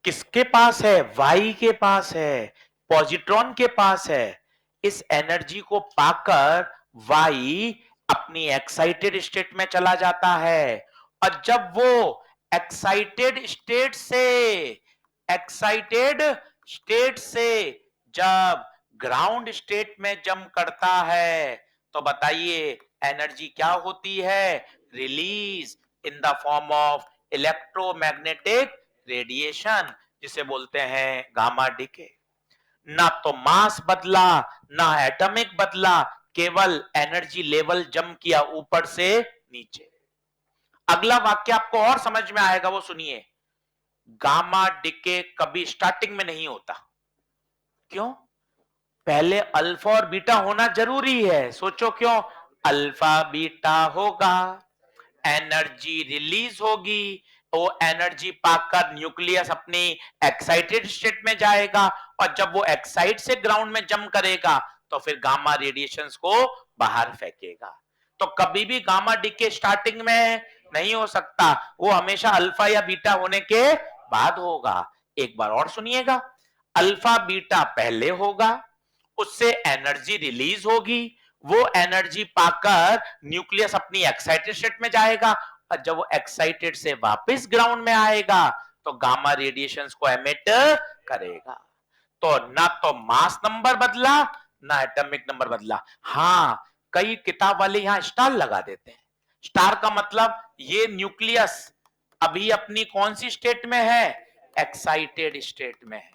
किसके पास है? वाई के पास है, पॉजिट्रॉन के पास है। इस एनर्जी को पाकर वाई अपनी एक्साइटेड स्टेट में चला जाता है, और जब वो एक्साइटेड स्टेट से एक्साइटेड स्टेट से जब ग्राउंड स्टेट में जंप करता है, तो बताइए एनर्जी क्या होती है? Release in the form of electromagnetic radiation, जिसे बोलते हैं गामा डीके। ना तो मास बदला, ना एटॉमिक बदला, केवल एनर्जी लेवल जंप किया ऊपर से नीचे। अगला वाक्य आपको और समझ में आएगा, वो सुनिए। गामा डीके कभी स्टार्टिंग में नहीं होता। क्यों? पहले अल्फा और बीटा होना जरूरी है। सोचो क्यों? अल्फा बीटा होगा, एनर्जी रिलीज होगी, वो एनर्जी पाकर न्यूक्लियस अपनी एक्साइटेड स्टेट में जाएगा, और जब वो एक्साइट से ग्राउंड में जंप करेगा तो फिर गामा रेडिएशंस को बाहर फेंकेगा। तो कभी भी गामा डीके स्टार्टिंग में नहीं हो सकता, वो हमेशा अल्फा या बीटा होने के बाद होगा। एक बार और सुनिएगा, अल्फा बीटा पहले होगा, उससे एनर्जी रिलीज होगी, वो एनर्जी पाकर न्यूक्लियस अपनी एक्साइटेड स्टेट में जाएगा, और जब वो एक्साइटेड से वापस ग्राउंड में आएगा तो गामा रेडिएशंस को एमिट करेगा। तो ना तो मास नंबर बदला, ना एटॉमिक नंबर बदला। हाँ, कई किताब वाले यहां स्टार लगा देते हैं। स्टार का मतलब ये न्यूक्लियस अभी अपनी कौन सी स्टेट में है? एक्साइटेड स्टेट में है,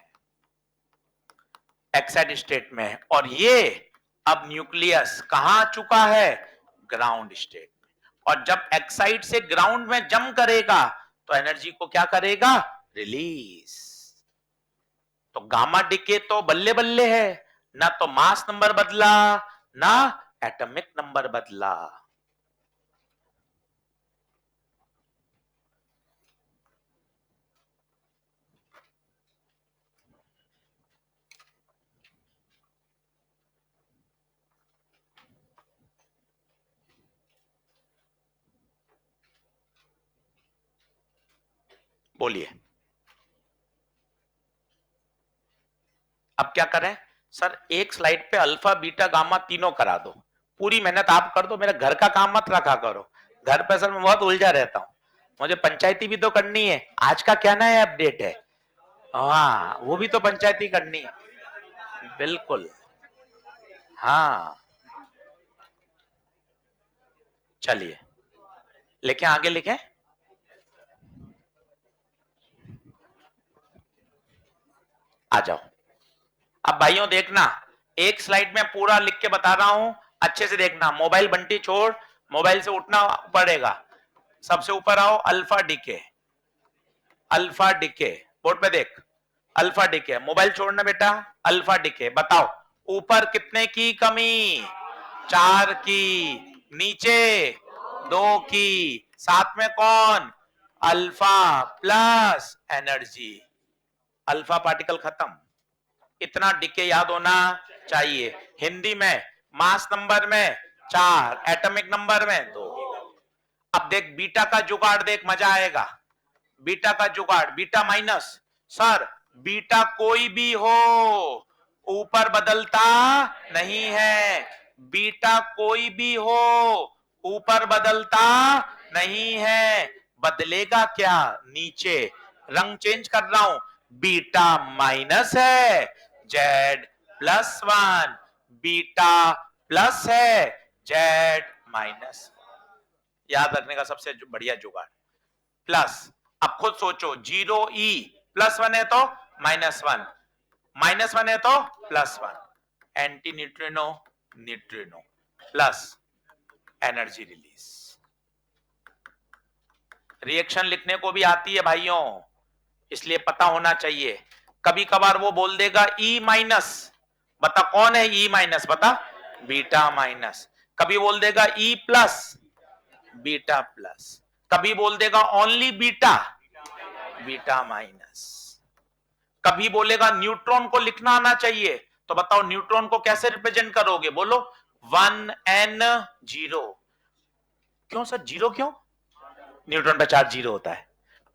एक्साइटेड स्टेट में है, और ये अब न्यूक्लियस कहां आ चुका है? ग्राउंड स्टेट में। और जब एक्साइट से ग्राउंड में जंप करेगा तो एनर्जी को क्या करेगा? रिलीज। तो गामा डीके तो बल्ले बल्ले है, ना तो मास नंबर बदला, ना एटॉमिक नंबर बदला। बोलिए, अब क्या करें? सर एक स्लाइड पे अल्फा बीटा गामा तीनों करा दो, पूरी मेहनत आप कर दो, मेरा घर का काम मत रखा करो। घर पे सर मैं बहुत उलझा रहता हूँ, मुझे पंचायती भी तो करनी है। आज का क्या नया अपडेट है? हाँ, वो भी तो पंचायती करनी है। बिल्कुल। हाँ, चलिए लिखें, आगे लिखें। आ जाओ। अब भाइयों देखना, एक स्लाइड में पूरा लिख के बता रहा हूं, अच्छे से देखना। मोबाइल बंटी छोड़, मोबाइल से उठना पड़ेगा। सबसे ऊपर आओ, alpha decay, alpha decay, board पे देख, अल्फा डीके। मोबाइल छोड़ना बेटा, अल्फा डीके। बताओ ऊपर कितने की कमी? 4 की। नीचे 2 की। साथ में कौन? Alpha plus energy. Alpha particle खत्म। इतना डीके याद होना चाहिए। हिंदी में मास नंबर में 4, एटॉमिक नंबर में 2। अब देख बीटा का जुगाड़, देख मजा आएगा। बीटा का जुगाड़, बीटा माइनस। सर बीटा कोई भी हो ऊपर बदलता नहीं है, बीटा कोई भी हो ऊपर बदलता नहीं है। बदलेगा क्या? नीचे। रंग चेंज कर रहा हूं, बीटा माइनस है, जेड प्लस 1, बीटा प्लस है, जेड माइनस। याद रखने का सबसे बढ़िया जुगाड़। प्लस, अब खुद सोचो, 0 ई प्लस 1 है तो -1, -1 है तो +1, anti neutrino neutrino plus energy release. Reaction लिखने को भी आती है भाइयों, इसलिए पता होना चाहिए। कभी कभार वो बोल देगा E-, बता कौन है E-, बता बीटा माइनस। कभी बोल देगा E+, बीटा प्लस। कभी बोल देगा ओनली बीटा, बीटा माइनस। कभी बोलेगा न्यूट्रॉन को लिखना आना चाहिए, तो बताओ न्यूट्रॉन को कैसे रिप्रेजेंट करोगे, बोलो 1n0। क्यों सर, जीरो क्यों? न्यूट्रॉन का चार्ज 0 होता है।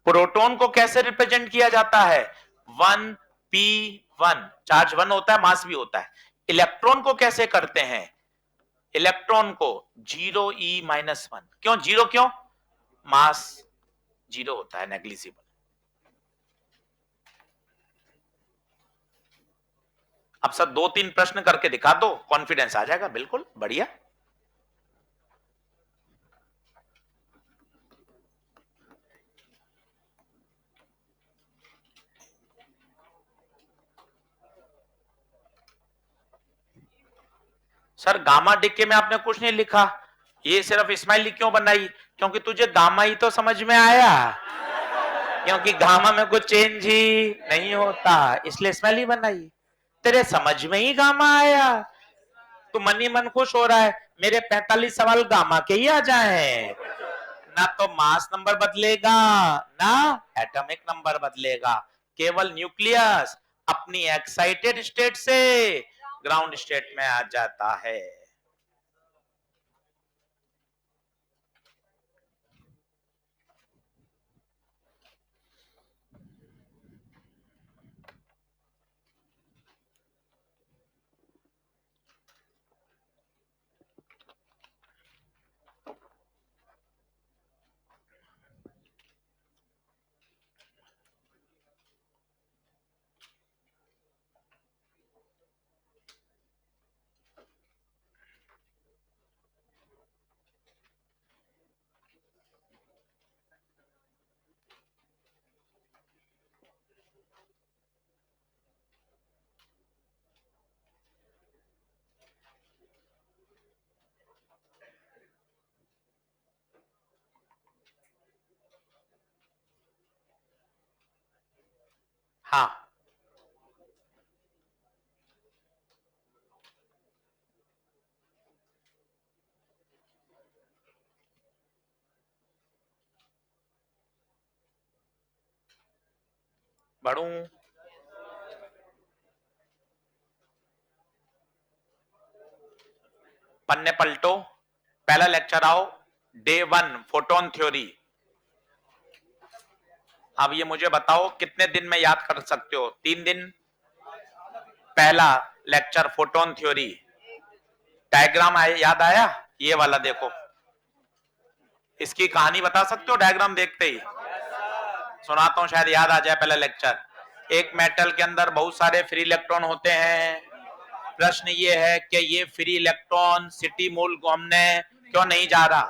प्रोटॉन को कैसे रिप्रेजेंट किया जाता है, 1p1, चार्ज 1 होता है, मास भी होता है। इलेक्ट्रॉन को कैसे करते हैं, इलेक्ट्रॉन को 0e-1। क्यों 0, क्यों? मास 0 होता है, नेग्लिजिबल। अब सर 2-3 प्रश्न करके दिखा दो, कॉन्फिडेंस आ जाएगा। बिल्कुल बढ़िया। सर गामा डिके में आपने कुछ नहीं लिखा, ये सिर्फ स्माइली क्यों बनाई? क्योंकि तुझे गामा ही तो समझ में आया, क्योंकि गामा में कुछ चेंज ही नहीं होता, इसलिए स्माइली बनाई। तेरे समझ में ही गामा आया, तू मन ही मन खुश हो रहा है, मेरे 45 सवाल गामा के ही आ जाए। ना तो मास नंबर बदलेगा, ना एटॉमिक नंबर बदलेगा, केवल न्यूक्लियस अपनी एक्साइटेड स्टेट से ग्राउंड स्टेट में आ जाता है। हाँ, बढ़ू। पन्ने पलटो, पहला लेक्चर आओ, डे 1 फोटोन थ्योरी। अब ये मुझे बताओ कितने दिन में याद कर सकते हो? 3 दिन। पहला लेक्चर फोटोन थ्योरी, डायग्राम याद आया? ये वाला देखो, इसकी कहानी बता सकते हो डायग्राम देखते ही? सुनाता हूं, शायद याद आ जाए। पहला लेक्चर, एक मेटल के अंदर बहुत सारे फ्री इलेक्ट्रॉन होते हैं। प्रश्न ये है कि ये फ्री इलेक्ट्रॉन सिटी मूल घूमने क्यों नहीं जा रहा,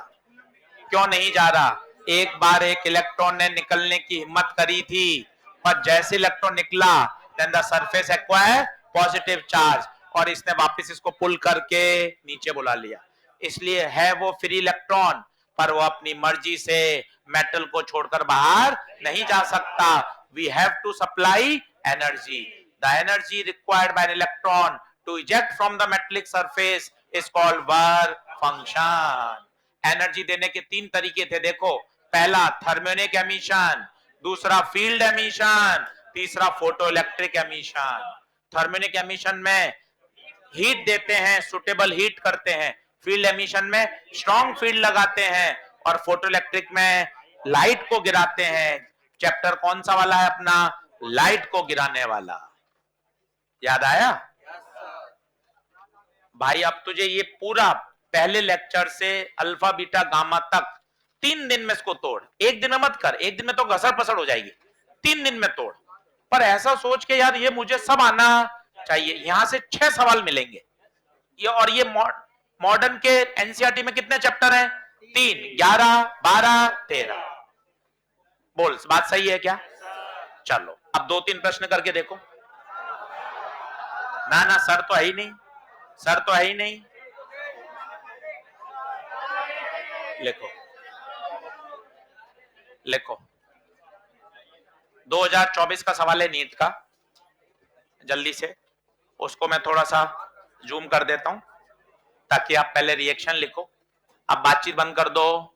क्यों नहीं जा रहा? एक बार एक इलेक्ट्रॉन ने निकलने की हिम्मत करी थी, पर जैसे इलेक्ट्रॉन निकला, then the surface acquire positive charge, और इसने वापस इसको पुल करके नीचे बुला लिया। इसलिए है वो फ्री इलेक्ट्रॉन, पर वो अपनी मर्जी से मेटल को छोड़कर बाहर नहीं जा सकता। We have to supply energy. The energy required by an electron to eject from the metallic surface is called work function. Energy देने के 3 तरीके थे, देखो। पहला थर्मियोनिक एमिशन, दूसरा फील्ड एमिशन, तीसरा photo electric emission. Thermionic emission में heat देते हैं, सुटेबल हीट करते हैं। फील्ड एमिशन में स्ट्रॉन्ग फील्ड लगाते हैं, और फोटो इलेक्ट्रिक में लाइट को गिराते हैं। चैप्टर कौन सा वाला है अपना? लाइट को गिराने वाला। याद आया भाई? अब तुझे ये पूरा पहले लेक्चर से अल्फा बीटा गामा तक 3 दिन में इसको तोड़। एक दिन में मत कर, एक दिन में तो घसड़ पसड़ हो जाएगी। 3 दिन में तोड़, पर ऐसा सोच के यार ये मुझे सब आना चाहिए। यहां से 6 सवाल मिलेंगे ये, और ये मॉडर्न के एनसीईआरटी में कितने चैप्टर हैं? 3, 11, 12, 13। बोल बात सही है क्या? चलो अब 2-3 प्रश्न करके देखो। ना ना सर तो है ही नहीं, सर तो है ही नहीं। लिखो लिखो, 2024 का सवाल है नीट का, जल्दी से उसको मैं थोड़ा सा जूम कर देता हूं ताकि आप पहले रिएक्शन लिखो। अब बातचीत बंद कर दो।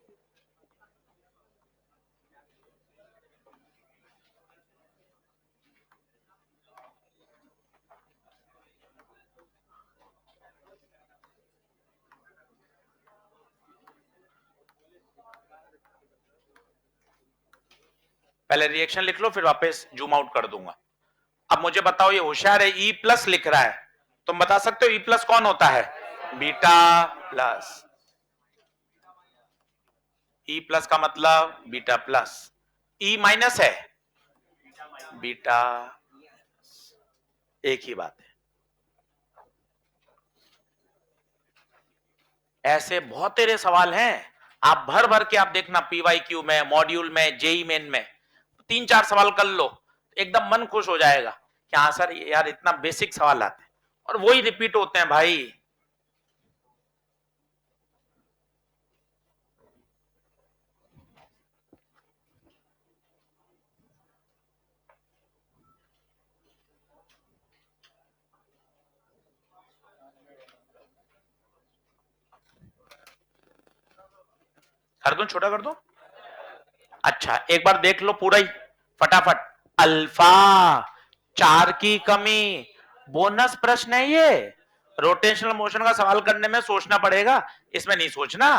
पहले रिएक्शन लिख लो फिर वापस जूम आउट कर दूंगा। अब मुझे बताओ, ये होशियार है, ई प्लस लिख रहा है, तुम बता सकते हो ई प्लस कौन होता है? Beta plus. ई प्लस का मतलब बीटा प्लस, ई माइनस है बीटा, एक ही बात है। ऐसे बहुत तेरे सवाल हैं, आप भर भर के आप देखना, पीवाई क्यू में, मॉड्यूल में, जेई मेन में 3-4 सवाल कर लो, एकदम मन खुश हो जाएगा कि हाँ सर यार इतना बेसिक सवाल आते हैं और वही रिपीट होते हैं भाई। कर दूं, छोटा कर दूं? अच्छा एक बार देख लो पूरा ही फटाफट। अल्फा 4 की कमी, बोनस प्रश्न है ये, रोटेशनल मोशन का सवाल करने में सोचना पड़ेगा, इसमें नहीं सोचना।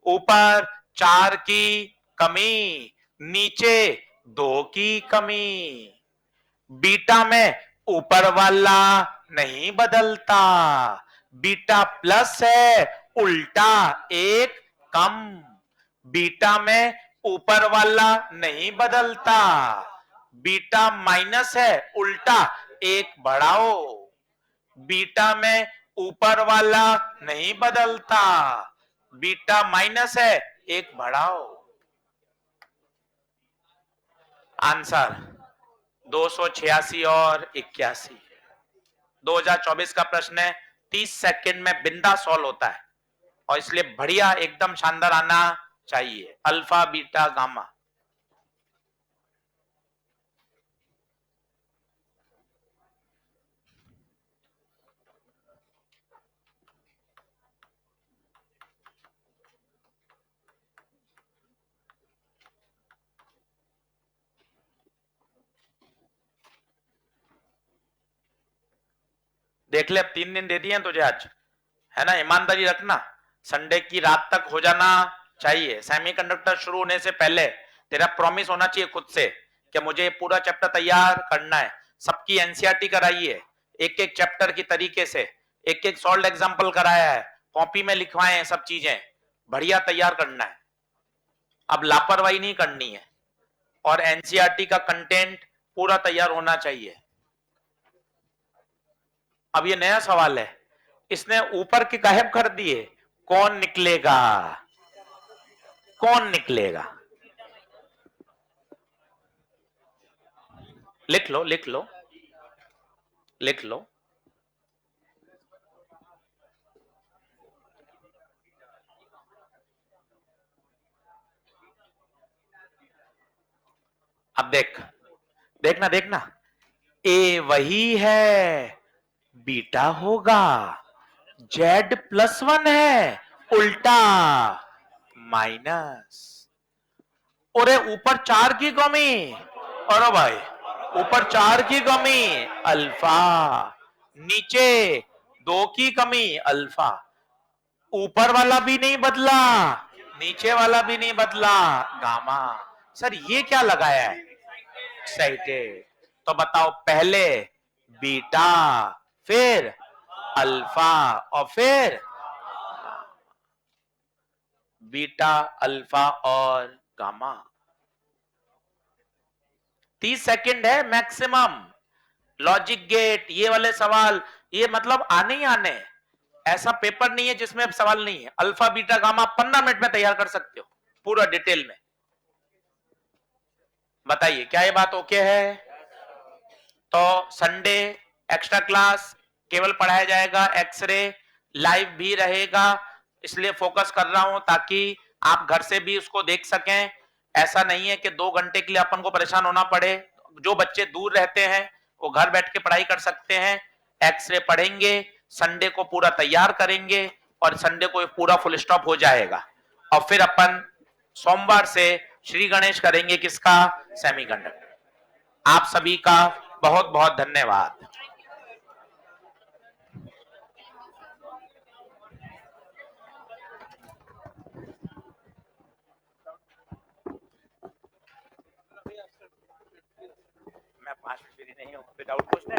ऊपर 4 की कमी, नीचे 2 की कमी। बीटा में ऊपर वाला नहीं बदलता, बीटा प्लस है, उल्टा एक कम। बीटा में ऊपर वाला नहीं बदलता, बीटा माइनस है, उल्टा एक बढ़ाओ। बीटा में ऊपर वाला नहीं बदलता, बीटा माइनस है, एक बढ़ाओ। आंसर 286 और 81। 2024 का प्रश्न है, 30 सेकंड में बिंदा सॉल्व होता है और इसलिए बढ़िया एकदम शानदार आना चाहिए। Alpha beta gamma. देख ले, अब 3 दिन दे दिए हैं तुझे आज, है ना, ईमानदारी रखना, संडे की रात तक हो जाना चाहिए। सेमीकंडक्टर शुरू होने से पहले तेरा प्रॉमिस होना चाहिए खुद से कि मुझे पूरा चैप्टर तैयार करना है। सबकी एनसीईआरटी कराई है, एक एक चैप्टर की तरीके से, एक एक सॉल्व एग्जाम्पल कराया है, कॉपी में लिखवाए हैं, सब चीजें बढ़िया तैयार करना है। अब लापरवाही नहीं करनी है और एनसीईआरटी का कंटेंट पूरा तैयार होना चाहिए। अब ये नया सवाल है, इसने ऊपर के गायब कर दिए, कौन निकलेगा? कौन निकलेगा? लिख लो लिख लो लिख लो। अब देख, देखना देखना, ए वही है, बीटा होगा, जेड +1 है, उल्टा माइनस। और ऊपर 4 की कमी, और भाई ऊपर 4 की कमी अल्फा, नीचे 2 की कमी अल्फा। ऊपर वाला भी नहीं बदला, नीचे वाला भी नहीं बदला, गामा। सर ये क्या लगाया है? एक्साइटेड। तो बताओ, पहले बीटा, फिर अल्फा और फिर बीटा, अल्फा और गामा। 30 सेकंड है मैक्सिमम। लॉजिक गेट, ये वाले सवाल, ये मतलब आने ही आने, ऐसा पेपर नहीं है जिसमें सवाल नहीं है। अल्फा बीटा गामा 15 मिनट में तैयार कर सकते हो पूरा डिटेल में। बताइए क्या ये बात ओके है? तो संडे एक्स्ट्रा क्लास केवल पढ़ाया जाएगा, एक्सरे लाइव भी रहेगा, इसलिए फोकस कर रहा हूं ताकि आप घर से भी उसको देख सकें। ऐसा नहीं है कि 2 घंटे के लिए अपन को परेशान होना पड़े। जो बच्चे दूर रहते हैं वो घर बैठ के पढ़ाई कर सकते हैं। एक्सरे पढ़ेंगे, संडे को पूरा तैयार करेंगे और संडे को पूरा फुल स्टॉप हो जाएगा। और फिर अपन सोमवार से श्री गणेश करेंगे किसका? सेमीकंडक्टर। आप सभी का बहुत बहुत धन्यवाद। मैं 5 मिनट फ्री नहीं हूँ, विदाउट पूछने